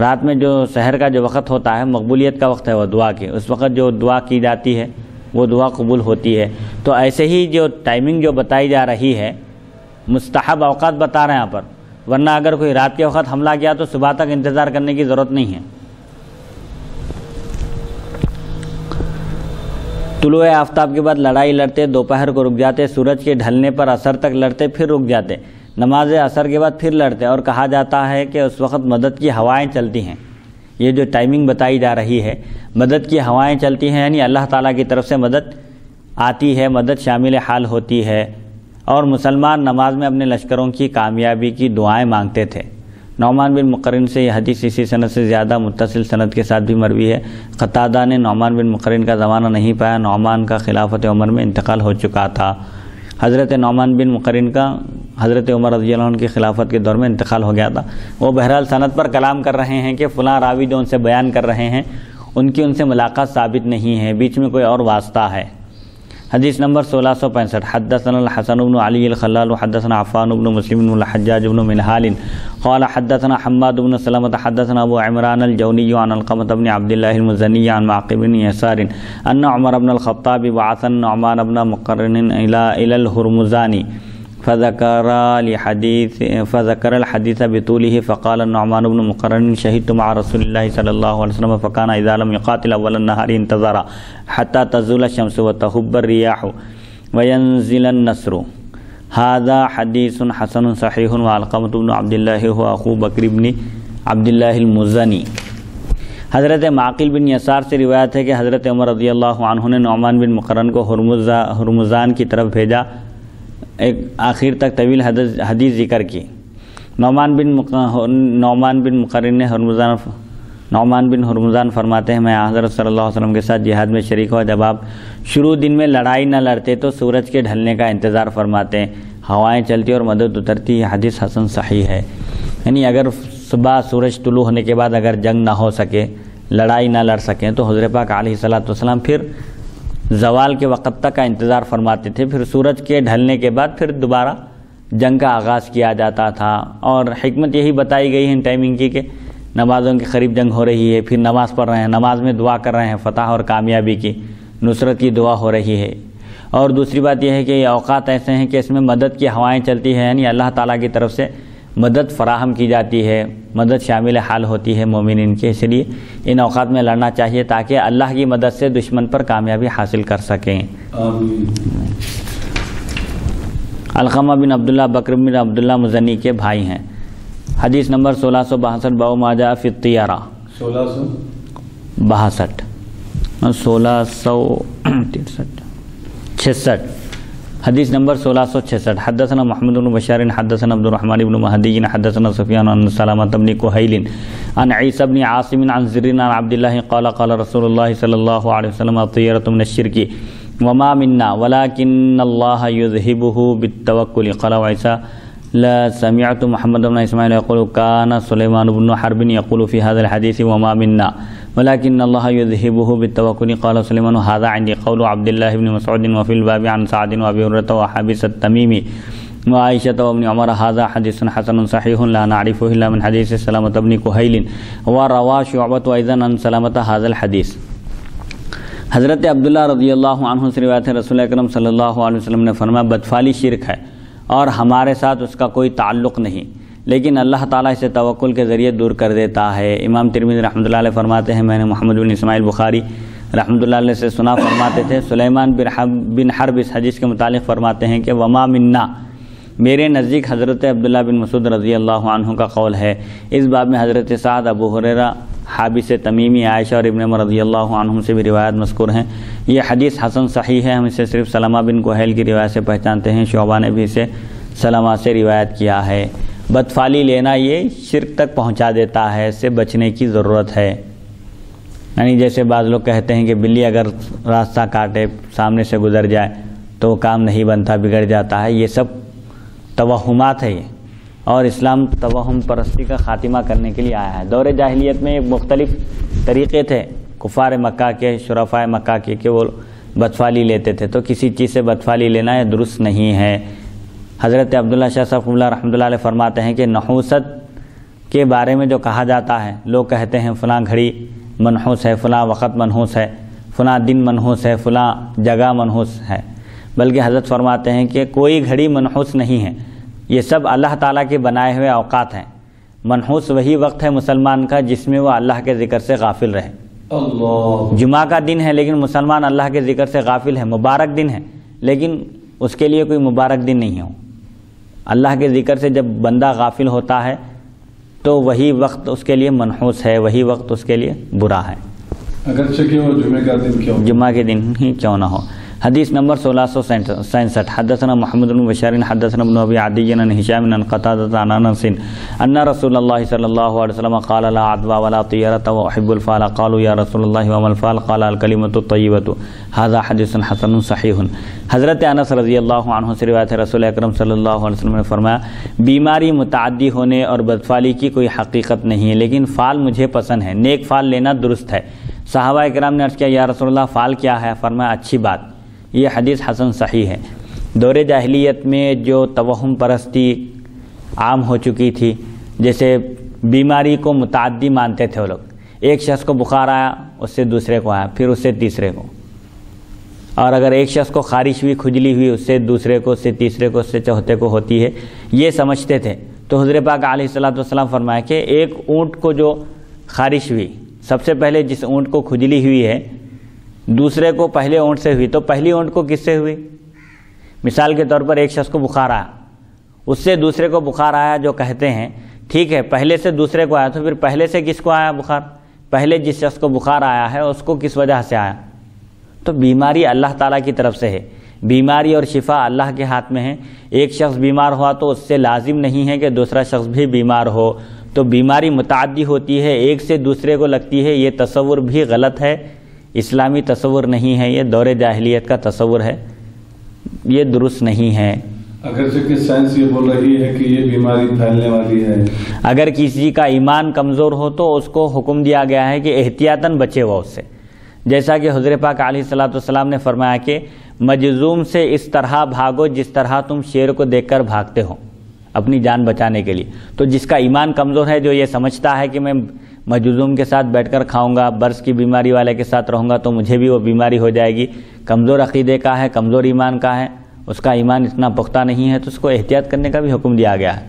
رات میں جو سحر کا جو وقت ہوتا ہے مقبولیت کا وقت ہے، وہ دعا کی، اس وقت جو دعا کی جاتی ہے وہ دعا قبول ہوتی ہے. تو ایسے ہی جو ٹائمنگ جو بتائی جا رہی ہے مستحب اوقات بتا رہے ہیں یہاں پر، ورنہ اگر کوئی رات کے وقت حملہ کیا تو صبح تک انتظار کرنے کی ضرورت نہیں ہے. طلوع آفتاب کے بعد لڑائی لڑتے، دوپہر کو رک جاتے، سورج کے ڈھلنے پر عصر تک لڑتے، پھر رک جاتے، نماز عصر کے بعد پھر لڑتے. اور کہا جاتا ہے کہ اس وقت مدد کی ہوائیں چلتی ہیں. یہ جو ٹائمنگ بتائی جا رہی ہے مدد کی ہوائیں چلتی ہیں، یعنی اللہ تعالیٰ کی طرف سے مدد آتی ہے، مدد شامل حال ہوتی ہے. اور مسلمان نماز میں اپنے لشکروں کی کامیابی کی دعائیں مانگتے تھے. نعمان بن مقرن سے یہ حدیث اسی سند سے زیادہ متصل سند کے ساتھ بھی مروی ہے. قتادہ نے نعمان بن مقرن کا زمانہ نہیں پایا، نعمان کا خلافت عمر میں انتقال ہو چکا تھا. حضرت نعمان بن مقرن کا حضرت عمر رضی اللہ عنہ کی خلافت کے دور میں انتقال ہو گیا تھا. وہ بہرحال سند پر کلام کر رہے ہیں کہ فلاں راوی جو ان سے بیان کر رہے ہیں ان سے ملاقات ثابت نہیں ہے، بیچ میں کوئی اور واسطہ ہے. حدیث نمبر 1665 حدثنا الحسن بن علی الخلال حدثنا عفان بن مسلم بن الحجاج بن منهال قال حدثنا حماد بن سلمة حدثنا ابو عمران الجوني عن القمة بن عبد الله المزني عن معقل بن يسار ان عمر بن الخطاب بعث النعمان بن مقرن الى الهرمزاني فذكر الحديث بطوله فقال النعمان بن مقرن شهدت مع رسول الله صلى الله عليه وسلم فكان اذا لم يقاتل اول النهار انتظر حتى تزول الشمس وتهب الرياح وينزل النصر. هذا حديث حسن صحيح وعلقمة بن عبد الله هو اخو بکر بن عبد الله المزني. حضرت معقل بن یسار سے روایت ہے کہ حضرت عمر رضی اللہ عنہ نے نعمان بن مقرن کو ہرمزان کی طرف بھیجا. ایک آخر تک طویل حدیث ذکر کی. نعمان بن ہرمزان فرماتے ہیں میں حضرت صلی اللہ علیہ وسلم کے ساتھ جہاد میں شریک ہوا. جب آپ شروع دن میں لڑائی نہ لڑتے تو سورج کے ڈھلنے کا انتظار فرماتے، ہوائیں چلتی اور مدد اترتی. یہ حدیث حسن صحیح ہے. یعنی اگر صبح سورج طلوع ہونے کے بعد اگر جنگ نہ ہو سکے، لڑائی نہ لڑ سکیں تو حضور پاک علیہ الصلوۃ والسلام پھر زوال کے وقت تک کا انتظار فرماتے تھے، پھر سورج کے ڈھلنے کے بعد پھر دوبارہ جنگ کا آغاز کیا جاتا تھا، اور حکمت یہی بتائی گئی ہے ان ٹائمنگ کی کہ نمازوں کے قریب جنگ ہو رہی ہے، پھر نماز پڑھ رہے ہیں، نماز میں دعا کر رہے ہیں فتح اور کامیابی کی، نصرت کی دعا ہو رہی ہے۔ اور دوسری بات یہ ہے کہ یہ اوقات ایسے ہیں کہ اس میں مدد کی ہوائیں چلتی ہیں، یعنی اللہ تعالیٰ کی طرف سے مدد فراہم کی جاتی ہے، مدد شامل حال ہوتی ہے مومنین کے، اس لیے ان اوقات میں لڑنا چاہیے تاکہ اللہ کی مدد سے دشمن پر کامیابی حاصل کر سکیں۔ آمین۔ علقمہ بن عبداللہ بکر بن عبداللہ مزنی کے بھائی ہیں۔ حدیث نمبر 1662 باب ما جاء فی الطیارہ، 1666 حدیث نمبر 1666 حدثنا محمد بن بشار حدثنا عبد الرحمن بن مہدی حدثنا سفیان عن سلامة بن کہیل عن عیسی بن عاصم عن زر عن عبد اللہ قال قال رسول اللہ صلی اللہ علیہ وسلم الطیرۃ من الشرک وما منا ولكن اللہ یذهبه بالتوکل قال عیسی لا سمعت محمد بن اسماعیل يقول كان سليمان بن حرب يقول في هذا الحديث وما منا ولكن الله يذهبه بالتوكل قال سليمان هذا عندي قول عبد الله بن مسعود وفي الباب عن سعد وابي هريره وحابس التميمي وعائشة وابن عمر هذا حديث حسن صحيح لا نعرفه الا من حديث سلامة بن كهيل وروى شعبة ايضا عن سلامة هذا الحديث۔ حضرت عبداللہ رضی اللہ عنہ سے روایت ہے، رسول اکرم صلی اللہ علیہ وسلم نے فرمایا بدفعلی شرک ہے اور ہمارے ساتھ اس کا کوئی تعلق نہیں، لیکن اللہ تعالیٰ اسے توکل کے ذریعے دور کر دیتا ہے۔ امام ترمذی رحمۃ اللہ علیہ فرماتے ہیں میں نے محمد بن اسماعیل بخاری رحمۃ اللہ علیہ سے سنا، فرماتے تھے سلیمان بن حرب اس حدیث کے متعلق فرماتے ہیں کہ وما منا، میرے نزدیک حضرت عبداللہ بن مسعود رضی اللہ عنہ کا قول ہے۔ اس باب میں حضرت سعد، ابو ہریرہ، حابس تمیمی، عائشہ اور ابن عمر رضی اللہ عنہم سے بھی روایت مذکور ہیں۔ یہ حدیث حسن صحیح ہے، ہم اسے صرف سلمہ بن کہیل کی روایت سے پہچانتے ہیں، شعبہ نے بھی اسے سلمہ سے روایت کیا ہے۔ بدفعلی لینا یہ شرک تک پہنچا دیتا ہے، اس سے بچنے کی ضرورت ہے۔ یعنی جیسے بعض لوگ کہتے ہیں کہ بلی اگر راستہ کاٹے، سامنے سے گزر جائے تو کام نہیں بنتا، بگڑ جاتا ہے، یہ سب توہمات ہے یہ، اور اسلام توہم پرستی کا خاتمہ کرنے کے لیے آیا ہے۔ دور جاہلیت میں مختلف طریقے تھے کفار مکہ کے، شرفاء مکہ کے، کہ وہ بدفعلی لیتے تھے، تو کسی چیز سے بدفعلی لینا یہ درست نہیں ہے۔ حضرت عبداللہ شاہ صاحب اللہ رحمۃ اللہ علیہ فرماتے ہیں کہ نحوست کے بارے میں جو کہا جاتا ہے، لوگ کہتے ہیں فلاں گھڑی منحوس ہے، فلاں وقت منحوس ہے، فلاں دن منحوس ہے، فلاں جگہ منحوس ہے، بلکہ حضرت فرماتے ہیں کہ کوئی گھڑی منحوس نہیں ہے، یہ سب اللہ تعالیٰ کے بنائے ہوئے اوقات ہیں۔ منحوس وہی وقت ہے مسلمان کا جس میں وہ اللہ کے ذکر سے غافل رہے۔ جمعہ کا دن ہے لیکن مسلمان اللہ کے ذکر سے غافل ہے، مبارک دن ہے لیکن اس کے لیے کوئی مبارک دن نہیں ہو۔ اللہ کے ذکر سے جب بندہ غافل ہوتا ہے تو وہی وقت اس کے لیے منحوس ہے، وہی وقت اس کے لیے برا ہے، اگرچہ کہ وہ جمعہ کے دن ہی کیوں نہ ہو۔ حدیث نمبر 1667 حدثنا محمد بن بشار حدثنا ابن ابي عدي عن هشام عن قتادة عن انس ان رسول الله صلى الله عليه وسلم قال لا عدوى ولا طيرة واحب الفال قالوا يا رسول الله وما الفال قال الكلمة الطيبة هذا حدیث حسن صحیح۔ حضرت انس رضی اللہ عنہ سے روایت ہے، رسول اکرم صلی اللہ علیہ وسلم نے فرمایا بیماری متعدی ہونے اور بدفعلی کی کوئی حقیقت نہیں ہے، لیکن فال مجھے پسند ہے، نیک فال لینا درست ہے۔ صحابہ کرام نے عرض کیا یا رسول اللہ فال کیا ہے؟ فرمایا اچھی بات۔ یہ حدیث حسن صحیح ہے۔ دور جاہلیت میں جو توہم پرستی عام ہو چکی تھی، جیسے بیماری کو متعدی مانتے تھے وہ لوگ، ایک شخص کو بخار آیا اس سے دوسرے کو آیا، پھر اس سے تیسرے کو، اور اگر ایک شخص کو خارش ہوئی، کھجلی ہوئی، اس سے دوسرے کو، اس سے تیسرے کو، اس سے چوتھے کو ہوتی ہے، یہ سمجھتے تھے۔ تو حضور پاک علیہ الصلوۃ والسلام فرمایا کہ ایک اونٹ کو جو خارش ہوئی، سب سے پہلے جس اونٹ کو کھجلی ہوئی ہے دوسرے کو پہلے اونٹ سے ہوئی، تو پہلی اونٹ کو کس سے ہوئی؟ مثال کے طور پر ایک شخص کو بخار آیا، اس سے دوسرے کو بخار آیا، جو کہتے ہیں ٹھیک ہے پہلے سے دوسرے کو آیا، تو پھر پہلے سے کس کو آیا بخار؟ پہلے جس شخص کو بخار آیا ہے اس کو کس وجہ سے آیا؟ تو بیماری اللہ تعالیٰ کی طرف سے ہے، بیماری اور شفا اللہ کے ہاتھ میں ہے۔ ایک شخص بیمار ہوا تو اس سے لازم نہیں ہے کہ دوسرا شخص بھی بیمار ہو، تو بیماری متعدی ہوتی ہے، ایک سے دوسرے کو لگتی ہے، یہ تصور بھی غلط ہے، اسلامی تصور نہیں ہے، یہ دور جاہلیت کا تصور ہے، یہ درست نہیں ہے۔ اگرچہ کہ سائنس یہ بول رہی ہے کہ یہ بیماری پھیلنے والی ہے، اگر کسی کا ایمان کمزور ہو تو اس کو حکم دیا گیا ہے کہ احتیاطاً بچے وہ اس سے، جیسا کہ حضور پاک علیہ الصلوۃ والسلام نے فرمایا کہ مجذوم سے اس طرح بھاگو جس طرح تم شیر کو دیکھ کر بھاگتے ہو اپنی جان بچانے کے لیے. تو جس کا ایمان کمزور ہے، جو یہ سمجھتا ہے کہ میں مجذوم کے ساتھ بیٹھ کر کھاؤں گا، برس کی بیماری والے کے ساتھ رہوں گا تو مجھے بھی وہ بیماری ہو جائے گی، کمزور عقیدے کا ہے، کمزور ایمان کا ہے، اس کا ایمان اتنا پختہ نہیں ہے، تو اس کو احتیاط کرنے کا بھی حکم دیا گیا ہے.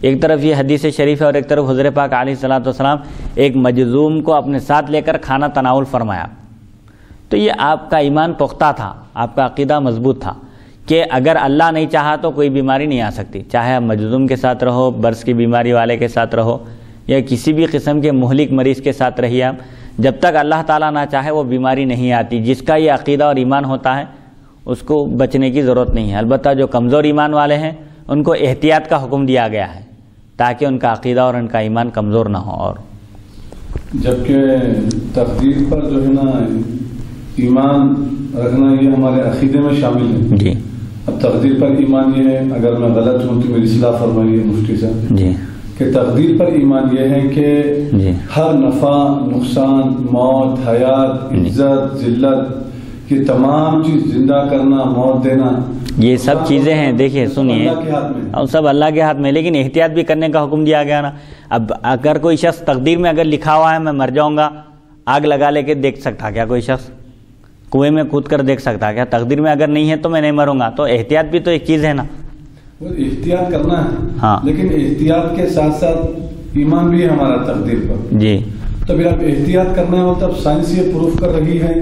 ایک طرف یہ حدیث شریف ہے اور ایک طرف حضور پاک علیہ الصلوۃ والسلام ایک مجذوم کو اپنے ساتھ لے کر کھانا تناول فرمایا. تو یہ آپ کا ایمان پختہ تھا، آپ کا عقیدہ مضبوط تھا کہ اگر اللہ نہیں چاہا تو کوئی بیماری نہیں آ سکتی، چاہے آپ مجذوم کے ساتھ رہو، برس کی بیماری والے کے ساتھ رہو یا کسی بھی قسم کے مہلک مریض کے ساتھ رہیے آپ، جب تک اللہ تعالیٰ نہ چاہے وہ بیماری نہیں آتی. جس کا یہ عقیدہ اور ایمان ہوتا ہے اس کو بچنے کی ضرورت نہیں ہے. البتہ جو کمزور ایمان والے ہیں ان کو احتیاط کا حکم دیا گیا ہے تاکہ ان کا عقیدہ اور ان کا ایمان کمزور نہ ہو. اور جبکہ تقدیر پر جو ہے نا ایمان رکھنا یہ ہمارے عقیدے میں شامل ہے. جی. اب تقدیر پر ایمان یہ ہے، اگر میں غلط ہوں تو میری اصلاح فرمائیے مفتی صاحب. جی. کہ تقدیر پر ایمان یہ ہے کہ جی. ہر نفع، نقصان، موت، حیات، عزت، ذلت، یہ تمام چیز زندہ کرنا، موت دینا، یہ سب چیزیں ہیں. دیکھیے سنیے، اللہ کے ہاتھ میں، اور سب اللہ کے ہاتھ میں، لیکن احتیاط بھی کرنے کا حکم دیا گیا نا. اب اگر کوئی شخص تقدیر میں اگر لکھا ہوا ہے میں مر جاؤں گا، آگ لگا لے کے دیکھ سکتا کیا کوئی شخص؟ کنویں میں کود کر دیکھ سکتا کیا؟ تقدیر میں اگر نہیں ہے تو میں نہیں مروں گا. تو احتیاط بھی تو ایک چیز ہے نا. وہ احتیاط کرنا ہے، ہاں، لیکن احتیاط کے ساتھ ساتھ ایمان بھی ہے ہمارا تقدیر پر. جی. تو پھر اب احتیاط کرنا ہو تب سائنس یہ پروف کر رہی ہے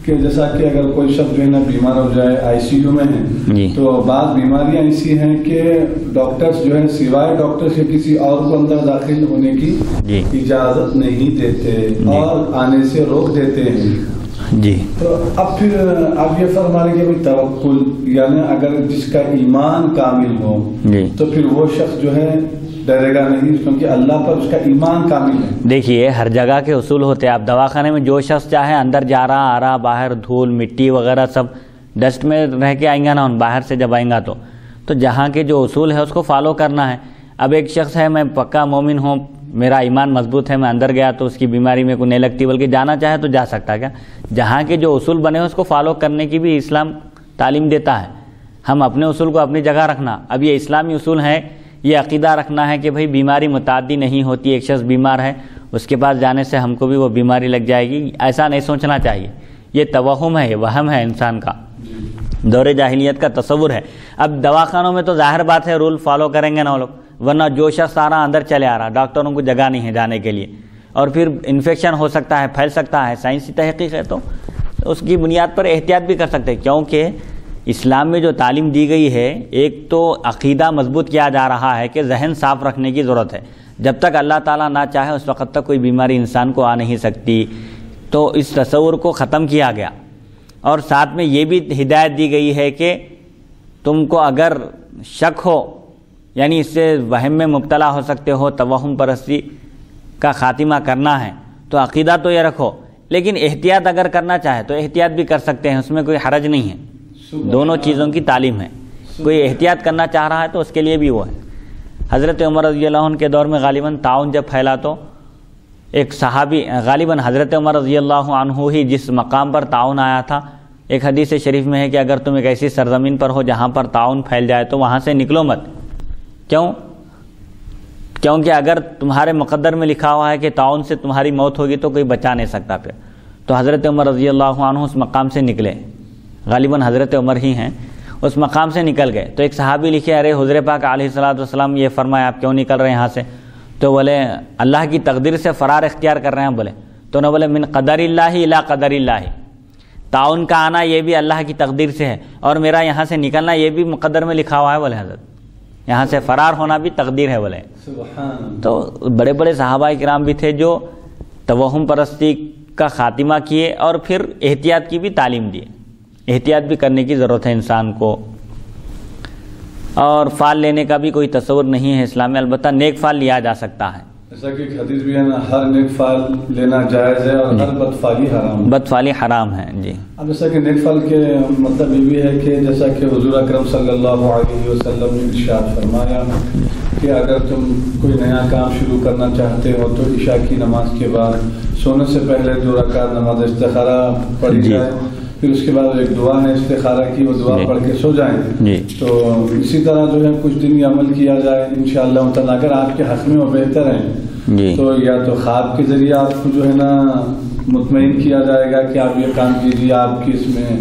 کہ جیسا کہ اگر کوئی شخص جو ہے نا بیمار ہو جائے، آئی سی یو میں ہے، جی. تو بعض بیماریاں ایسی ہیں کہ ڈاکٹرز جو ہے سوائے ڈاکٹر سے کسی اور کو اندر داخل ہونے کی جی. اجازت نہیں دیتے اور آنے سے روک دیتے ہیں. جی. تو اب پھر آپ یہ فرما رہے کہ توکل، یعنی اگر جس کا ایمان کامل ہو جی. تو پھر وہ شخص جو ہے ڈرے گا نہیں، کیونکہ اللہ پر اس کا ایمان کامل ہے. دیکھیے ہر جگہ کے اصول ہوتے ہیں. آپ دواخانے میں جو شخص چاہے اندر جا رہا آ رہا، باہر دھول مٹی وغیرہ سب ڈسٹ میں رہ کے آئیں گا نا، باہر سے جب آئیں گا تو جہاں کے جو اصول ہے اس کو فالو کرنا ہے. اب ایک شخص ہے میں پکا مومن ہوں، میرا ایمان مضبوط ہے، میں اندر گیا تو اس کی بیماری میں کوئی نہیں لگتی، بلکہ جانا چاہے تو جا سکتا. کیا جہاں کے جو اصول بنے ہیں اس کو فالو کرنے کی بھی اسلام تعلیم دیتا ہے. ہم اپنے اصول کو اپنی جگہ رکھنا. اب یہ اسلامی اصول ہے، یہ عقیدہ رکھنا ہے کہ بھئی بیماری متعدی نہیں ہوتی. ایک شخص بیمار ہے، اس کے پاس جانے سے ہم کو بھی وہ بیماری لگ جائے گی، ایسا نہیں سوچنا چاہیے. یہ توہم ہے، یہ وہم ہے انسان کا، دور جاہلیت کا تصور ہے. اب دواخانوں میں تو ظاہر بات ہے رول فالو کریں گے نا وہ لوگ، ورنہ جو شخص آ رہا اندر چلے آ رہا، ڈاکٹروں کو جگہ نہیں ہے جانے کے لیے، اور پھر انفیکشن ہو سکتا ہے، پھیل سکتا ہے. سائنسی تحقیق ہے تو اس کی بنیاد پر احتیاط بھی کر سکتے ہیں. کیونکہ اسلام میں جو تعلیم دی گئی ہے، ایک تو عقیدہ مضبوط کیا جا رہا ہے کہ ذہن صاف رکھنے کی ضرورت ہے. جب تک اللہ تعالیٰ نہ چاہے اس وقت تک کوئی بیماری انسان کو آ نہیں سکتی. تو اس تصور کو ختم کیا گیا، اور ساتھ میں یہ بھی ہدایت دی گئی ہے کہ تم کو اگر شک ہو، یعنی اس سے وہم میں مبتلا ہو سکتے ہو، توہم پرستی کا خاتمہ کرنا ہے تو عقیدہ تو یہ رکھو، لیکن احتیاط اگر کرنا چاہے تو احتیاط بھی کر سکتے ہیں، اس میں کوئی حرج نہیں ہے. دونوں چیزوں کی تعلیم ہے. کوئی احتیاط کرنا چاہ رہا ہے تو اس کے لیے بھی وہ ہے. حضرت عمر رضی اللہ عنہ کے دور میں غالباً طاعون جب پھیلا تو ایک صحابی، غالباً حضرت عمر رضی اللہ عنہ ہی جس مقام پر طاعون آیا تھا، ایک حدیث شریف میں ہے کہ اگر تم ایک ایسی سرزمین پر ہو جہاں پر طاعون پھیل جائے تو وہاں سے نکلو مت. کیونکہ اگر تمہارے مقدر میں لکھا ہوا ہے کہ طاعون سے تمہاری موت ہوگی تو کوئی بچا نہیں سکتا پھر. تو حضرت عمر رضی اللہ عنہ اس مقام سے نکلے، غالباً حضرت عمر ہی ہیں، اس مقام سے نکل گئے. تو ایک صحابی لکھے، ارے حضور پاک علیہ الصلوۃ والسلام یہ فرمایا آپ کیوں نکل رہے ہیں یہاں سے؟ تو بولے اللہ کی تقدیر سے فرار اختیار کر رہے ہیں. بولے تو نہ بولے من قدر اللہ الی قدر اللہ، طاعون کا آنا یہ بھی اللہ کی تقدیر سے ہے، اور میرا یہاں سے نکلنا یہ بھی مقدر میں لکھا ہوا ہے. بولے حضرت یہاں سے فرار ہونا بھی تقدیر ہے. بولے تو بڑے بڑے صحابہ کرام بھی تھے جو توہم پرستی کا خاتمہ کیے اور پھر احتیاط کی بھی تعلیم دیے. احتیاط بھی کرنے کی ضرورت ہے انسان کو، اور فال لینے کا بھی کوئی تصور نہیں ہے اسلام میں. البتہ نیک فال لیا جا سکتا ہے. جیسا کہ ایک حدیث بھی ہے نا، ہر نیک فال لینا جائز ہے اور ہر بدفالی حرام ہے. بدفالی حرام ہے. جی. اب جیسا کہ نیک فال کے مطلب یہ بھی ہے کہ جیسا کہ حضور اکرم صلی اللہ علیہ وسلم نے ارشاد فرمایا کہ اگر تم کوئی نیا کام شروع کرنا چاہتے ہو تو عشاء کی نماز کے بعد سونے سے پہلے 2 رکعت نماز استخارہ پڑھی جائے، پھر اس کے بعد ایک دعا ہے استخارہ کی، وہ دعا پڑھ کے سو جائیں۔ تو اسی طرح جو ہے کچھ دن یہ عمل کیا جائے انشاءاللہ تعالیٰ۔ اگر آپ کے حق میں وہ بہتر ہیں تو یا تو خواب کے ذریعے آپ کو جو ہے نا مطمئن کیا جائے گا کہ آپ یہ کام کیجیے، آپ کی اس میں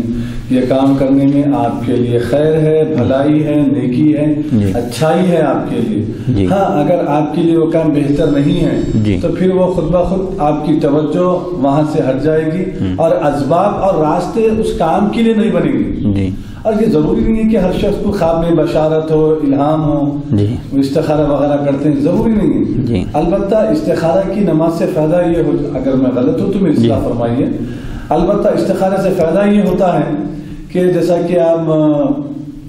یہ کام کرنے میں آپ کے لیے خیر ہے، بھلائی ہے، نیکی ہے، اچھائی ہے آپ کے لیے۔ ہاں اگر آپ کے لیے وہ کام بہتر نہیں ہے تو پھر وہ خود بخود آپ کی توجہ وہاں سے ہٹ جائے گی اور اسباب اور راستے اس کام کے لیے نہیں بنیں گے۔ اور یہ ضروری نہیں ہے کہ ہر شخص کو خواب میں بشارت ہو، الہام ہو، استخارہ وغیرہ کرتے ہیں، ضروری نہیں ہے۔ البتہ استخارہ کی نماز سے فائدہ یہ ہو، اگر میں غلط ہوں تو میری اصلاح فرمائیے، البتہ استخارہ سے فائدہ یہ ہوتا ہے کہ جیسا کہ آپ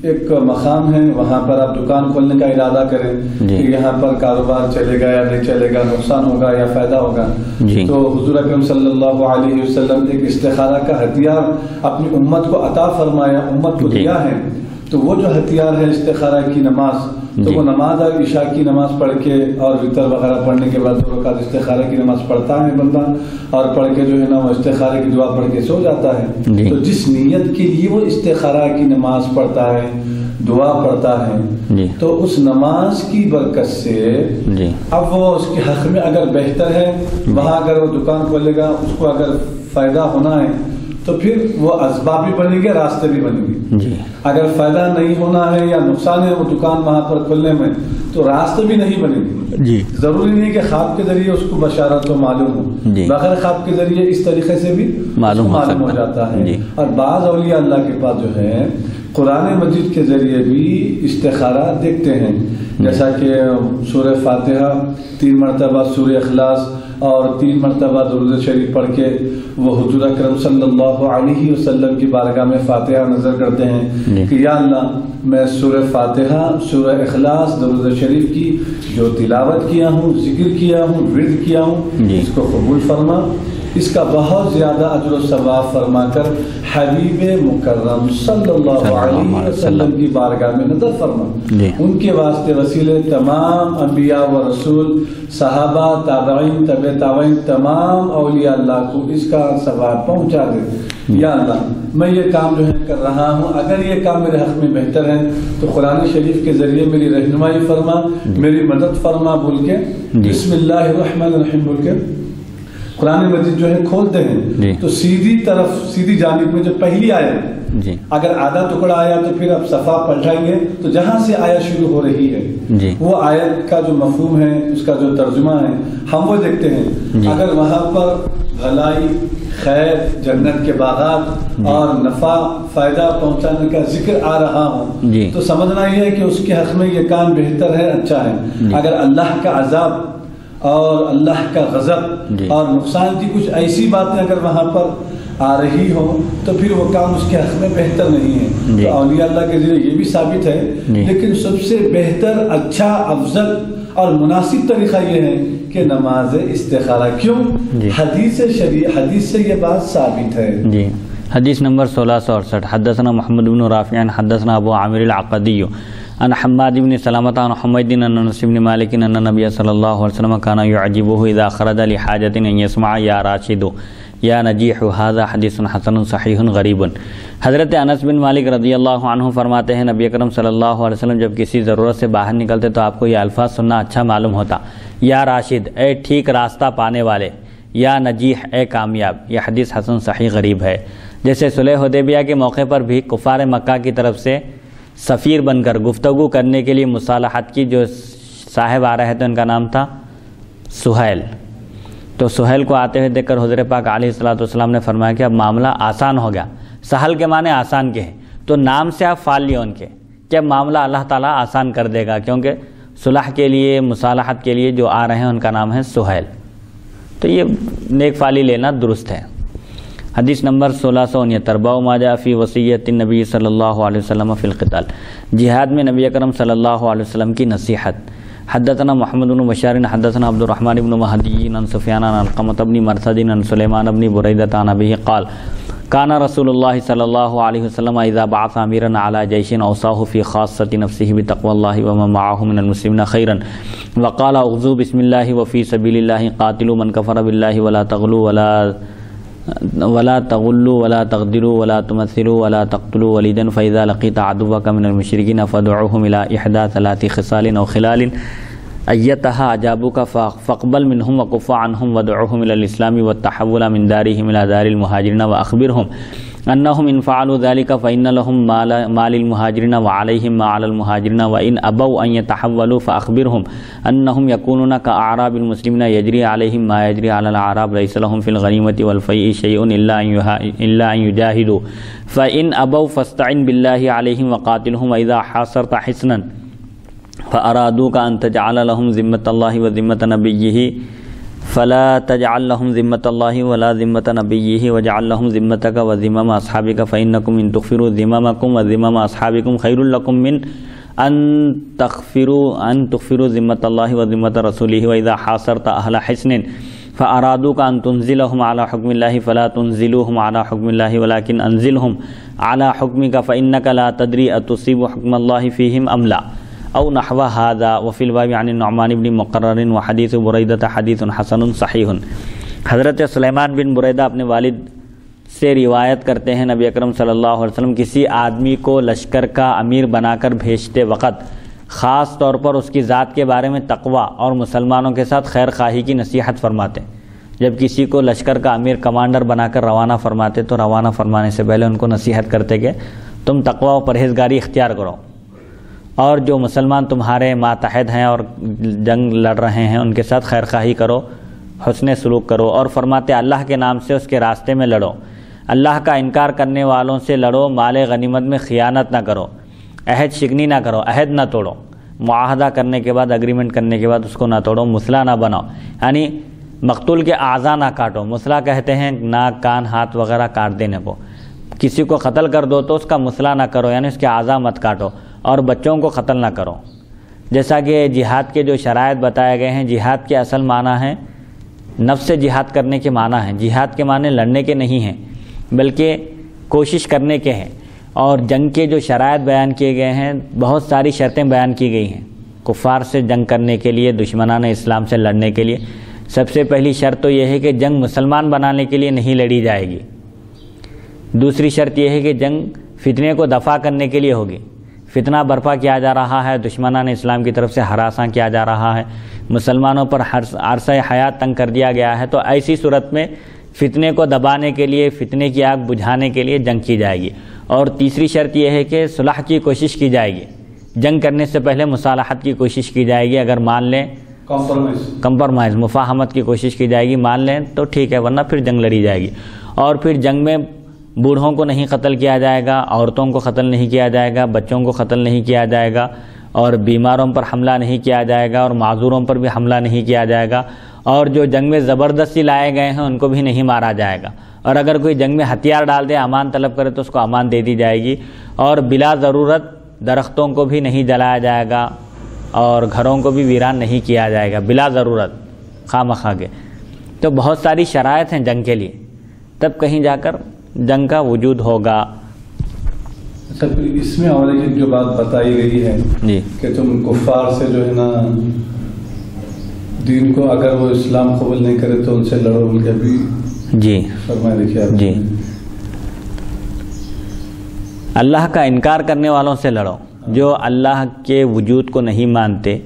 ایک مقام ہے وہاں پر آپ دکان کھولنے کا ارادہ کریں کہ یہاں پر کاروبار چلے گا یا نہیں چلے گا، نقصان ہوگا یا فائدہ ہوگا، تو حضور اکرم صلی اللہ علیہ وسلم ایک استخارہ کا ہتھیار اپنی امت کو عطا فرمایا، امت کو دیا ہے۔ تو وہ جو ہتھیار ہے استخارہ کی نماز، تو وہ نماز اور عشاء کی نماز پڑھ کے اور وتر وغیرہ پڑھنے کے بعد 2 رکعت استخارہ کی نماز پڑھتا ہے بندہ، اور پڑھ کے جو ہے نا وہ استخارہ کی دعا پڑھ کے سو جاتا ہے۔ تو جس نیت کے لیے وہ استخارہ کی نماز پڑھتا ہے، دعا پڑھتا ہے، تو اس نماز کی برکت سے اب وہ اس کے حق میں اگر بہتر ہے، وہاں اگر وہ دکان کھولے گا، اس کو اگر فائدہ ہونا ہے تو پھر وہ اسباب بھی بنیں گے، راستے بھی بنیں گے۔ اگر فائدہ نہیں ہونا ہے یا نقصان ہے وہ دکان وہاں پر کھولنے میں، تو راستے بھی نہیں بنیں گے۔ ضروری نہیں کہ خواب کے ذریعے اس کو بشارت ہو، معلوم ہو، بغیر خواب کے ذریعے اس طریقے سے بھی معلوم ہو جاتا ہے۔ اور بعض اولیاء اللہ کے پاس جو ہے قرآن مجید کے ذریعے بھی استخارہ دیکھتے ہیں، جیسا کہ سورہ فاتحہ 3 مرتبہ، سورہ اخلاص اور 3 مرتبہ درود شریف پڑھ کے وہ حضور اکرم صلی اللہ علیہ وسلم کی بارگاہ میں فاتحہ نظر کرتے ہیں کہ یا اللہ میں سورہ فاتحہ، سورہ اخلاص، درود شریف کی جو تلاوت کیا ہوں، ذکر کیا ہوں، ورد کیا ہوں، اس کو قبول فرما، اس کا بہت زیادہ اجر و ثواب فرما کر حبیب مکرم صلی اللہ علیہ وسلم کی بارگاہ میں نظر فرما۔ ان کے واسطے وسیلے تمام انبیاء و رسول، صحابہ، تابعین، تبع تابعین، تمام اولیاء اللہ کو اس کا ثواب پہنچا دے۔ یا اللہ میں یہ کام جو ہے کر رہا ہوں، اگر یہ کام میرے حق میں بہتر ہے تو قرآن شریف کے ذریعے میری رہنمائی فرما، میری مدد فرما بول کے بسم اللہ الرحمن الرحیم بول کے قرآن مجید جو ہے کھولتے ہیں، تو سیدھی طرف، سیدھی جانب میں جو پہلی آیت، اگر آدھا ٹکڑا آیا تو پھر اب صفحہ پلٹائیں گے تو جہاں سے آیت شروع ہو رہی ہے وہ آیت کا جو مفہوم ہے، اس کا جو ترجمہ ہے، ہم وہ دیکھتے ہیں۔ اگر وہاں پر بھلائی، خیر، جنت کے باغات اور نفع، فائدہ پہنچانے کا ذکر آ رہا ہوں تو سمجھنا یہ ہے کہ اس کے حق میں یہ کام بہتر ہے، اچھا ہے۔ اگر اللہ کا عذاب اور اللہ کا غضب اور نقصان کی کچھ ایسی باتیں اگر وہاں پر آ رہی ہو تو پھر وہ کام اس کے حق میں بہتر نہیں ہے۔ تو اولیاء اللہ کے ذریعے یہ بھی ثابت ہے، لیکن سب سے بہتر، اچھا، افضل اور مناسب طریقہ یہ ہے کہ نماز استخارہ، کیوں؟ حدیث سے یہ بات ثابت ہے۔ حدیث نمبر 1668، حدثنا محمد بن رافع حدثنا ابو عامر العقدی عن حماد بن سلامة عن حميد عن انس بن مالك ان النبي صلى الله عليه وسلم كان يعجبه اذا خرج لحاجة ان يسمع يا راشد یا نجیح، هذا حدیث حسن صحیح غریب۔ حضرت انس بن مالک رضی اللہ عنہ فرماتے ہیں نبی اکرم صلی اللہ علیہ وسلم جب کسی ضرورت سے باہر نکلتے تو آپ کو یہ الفاظ سننا اچھا معلوم ہوتا، یا راشد اے ٹھیک راستہ پانے والے، یا نجیح اے کامیاب۔ یہ حدیث حسن صحیح غریب ہے۔ جیسے صلح حدیبیہ کے موقع پر بھی کفار مکہ کی طرف سے سفیر بن کر گفتگو کرنے کے لیے مصالحت کی جو صاحب آ رہے تھے ان کا نام تھا سہیل۔ تو سہیل کو آتے ہوئے دیکھ کر حضور پاک علیہ السلام نے فرمایا کہ اب معاملہ آسان ہو گیا۔ سہل کے معنی آسان کے ہیں، تو نام سے آپ فال لیے ان کے کہ اب معاملہ اللہ تعالیٰ آسان کر دے گا، کیونکہ صلح کے لیے، مصالحت کے لیے جو آ رہے ہیں ان کا نام ہے سہیل۔ تو یہ نیک فالی لینا درست ہے۔ حدیث نمبر 1669، باب ما جاء فی وصیت النبی صلی اللہ علیہ وسلم فی القتال، جہاد میں نبی اکرم صلی اللہ علیہ وسلم کی نصیحت۔ حدثنا محمد بن بشار حدثنا عبد الرحمن بن مہدی عن سفیان عن علقمة بن مرثد عن سلیمان بن بریدة عن ابیہ قال كان رسول الله صلى الله عليه وسلم اذا بعث اميرا على جيش اوصاه في خاصة نفسه بتقوى الله ومن معه من المسلمين خيرا وقال اغزوا بسم الله وفي سبيل الله قاتلوا من كفر بالله ولا تغلوا ولا تغلوا ولا تغدروا ولا تمثلوا ولا تقتلوا وليدا فإذا لقيت عدوك من المشركين فادعوهم إلى إحدى ثلاث خصال أو خلال أيتها أجابوك فاقبل منهم وكف عنهم وادعوهم إلى الإسلام والتحول من دارهم إلى دار المهاجرين وأخبرهم أنهم إن فعلوا ذلك فإن لهم ما للمهاجرين وعليهم ما على المهاجرين وإن أبوا أن يتحولوا فأخبرهم أنهم يكونون كأعراب المسلمين يجري عليهم ما يجري على الأعراب ليس لهم في الغنيمة والفيء شيء إلا أن يجاهدوا فإن أبوا فاستعن بالله عليهم وقاتلهم وإذا حاصرت حصنا فأرادوك أن تجعل لهم ذمة الله وذمة نبيه فلا تجعل لهم ذمة الله ولا ذمة نبيه وجعل لهم ذمتك وذمم أصحابك فإنكم إن تغفروا ذممكم وذمم أصحابكم خير لكم من أن تغفروا ذمة الله وذمة رسوله وإذا حاصرت أهل حصن فأرادوك أن تنزلهم على حكم الله فلا تنزلوهم على حكم الله ولكن أنزلهم على حكمك فإنك لا تدري أتصيب حكم الله فيهم أم لا او نحو هذا وفي الباب عن النعمان بن مقرر وحديث بريدة حديث حسن صحيح۔ حضرت سلیمان بن بریدہ اپنے والد سے روایت کرتے ہیں نبی اکرم صلی اللہ علیہ وسلم کسی آدمی کو لشکر کا امیر بنا کر بھیجتے وقت خاص طور پر اس کی ذات کے بارے میں تقوی اور مسلمانوں کے ساتھ خیر خواہی کی نصیحت فرماتے ہیں۔ جب کسی کو لشکر کا امیر کمانڈر بنا کر روانہ فرماتے تو روانہ فرمانے سے پہلے ان کو نصیحت کرتے کہ تم تقوی و پرہیزگاری اختیار کرو، اور جو مسلمان تمہارے ماتحد ہیں اور جنگ لڑ رہے ہیں ان کے ساتھ خیر خواہی کرو، حسن سلوک کرو، اور فرماتے اللہ کے نام سے اس کے راستے میں لڑو، اللہ کا انکار کرنے والوں سے لڑو، مال غنیمت میں خیانت نہ کرو، عہد شکنی نہ کرو، عہد نہ توڑو، معاہدہ کرنے کے بعد اگریمنٹ کرنے کے بعد اس کو نہ توڑو، مسلح نہ بناؤ، یعنی مقتول کے اعضاء نہ کاٹو۔ مسلح کہتے ہیں ناک کان ہاتھ وغیرہ کاٹ دینے کو۔ کسی کو قتل کر دو تو اس کا مسلح نہ کرو، یعنی اس کے اعضاء مت کاٹو، اور بچوں کو قتل نہ کرو۔ جیسا کہ جہاد کے جو شرائط بتائے گئے ہیں، جہاد کے اصل معنی ہے نفس سے جہاد کرنے کے معنی ہیں، جہاد کے معنی لڑنے کے نہیں ہیں بلکہ کوشش کرنے کے ہیں۔ اور جنگ کے جو شرائط بیان کیے گئے ہیں، بہت ساری شرطیں بیان کی گئی ہیں کفار سے جنگ کرنے کے لیے، دشمنان اسلام سے لڑنے کے لیے۔ سب سے پہلی شرط تو یہ ہے کہ جنگ مسلمان بنانے کے لیے نہیں لڑی جائے گی۔ دوسری شرط یہ ہے کہ جنگ فتنے کو دفع کرنے کے لیے ہوگی۔ فتنہ برپا کیا جا رہا ہے، دشمنان اسلام کی طرف سے ہراساں کیا جا رہا ہے، مسلمانوں پر عرصہ حیات تنگ کر دیا گیا ہے، تو ایسی صورت میں فتنے کو دبانے کے لیے، فتنے کی آگ بجھانے کے لیے جنگ کی جائے گی۔ اور تیسری شرط یہ ہے کہ صلح کی کوشش کی جائے گی، جنگ کرنے سے پہلے مصالحت کی کوشش کی جائے گی۔ اگر مان لیں کمپرمائز مفاہمت کی کوشش کی جائے گی، مان لیں تو ٹھیک ہے، ورنہ پھر جنگ لڑی جائے گی۔ اور پھر جنگ میں بوڑھوں کو نہیں قتل کیا جائے گا، عورتوں کو قتل نہیں کیا جائے گا، بچوں کو قتل نہیں کیا جائے گا، اور بیماروں پر حملہ نہیں کیا جائے گا، اور معذوروں پر بھی حملہ نہیں کیا جائے گا، اور جو جنگ میں زبردستی لائے گئے ہیں ان کو بھی نہیں مارا جائے گا، اور اگر کوئی جنگ میں ہتھیار ڈال دے، امان طلب کرے تو اس کو امان دے دی جائے گی، اور بلا ضرورت درختوں کو بھی نہیں جلایا جائے گا، اور گھروں کو بھی ویران نہیں کیا جائے گا بلا ضرورت خواہ مخواہ کے۔ تو بہت ساری شرائط ہیں جنگ کے لیے، تب کہیں جا کر جنگ کا وجود ہوگا۔ اچھا، پھر اس میں اور ایک جو بات بتائی گئی ہے جی کہ تم کفار سے جو ہے نا دین کو، اگر وہ اسلام قبول نہیں کرے تو ان سے لڑو، ان کے بھی جی فرمائے دیکھیے آپ جی اللہ کا انکار کرنے والوں سے لڑو، جو اللہ کے وجود کو نہیں مانتے،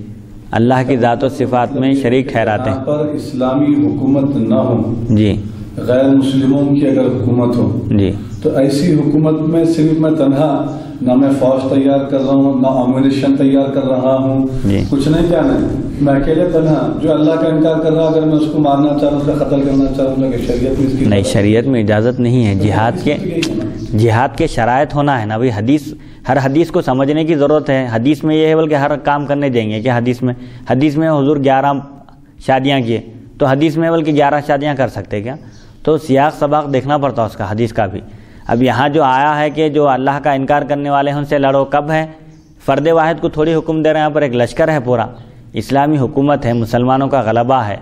اللہ کی ذات و صفات میں شریک ٹھہراتے ہیں۔ پر اسلامی حکومت نہ ہو، جی غیر مسلموں کی اگر حکومت ہو، جی تو ایسی حکومت میں صرف میں تنہا، نہ میں فوج تیار کر رہا ہوں، نہ امونیشن تیار کر رہا ہوں، کچھ نہیں کہنا ہے، میں اکیلے تنہا جو اللہ کا انکار کر رہا، اگر میں اس کو مارنا چاہوں، اس کا قتل کرنا چاہوں، کہ شریعت میں اس کی نہیں، شریعت میں اجازت نہیں ہے۔ جہاد کے شرائط ہونا ہے نا بھائی، ہر حدیث کو سمجھنے کی ضرورت ہے۔ حدیث میں یہ ہے بلکہ ہر کام کرنے دیں گے کہ حدیث میں حضور 11 شادیاں کیے، تو حدیث میں بلکہ 11 شادیاں کر سکتے کیا؟ تو سیاق سباق دیکھنا پڑتا اس کا، حدیث کا بھی۔ اب یہاں جو آیا ہے کہ جو اللہ کا انکار کرنے والے ہیں ان سے لڑو، کب ہے؟ فرد واحد کو تھوڑی حکم دے رہے ہیں، یہاں پر ایک لشکر ہے پورا، اسلامی حکومت ہے، مسلمانوں کا غلبہ ہے،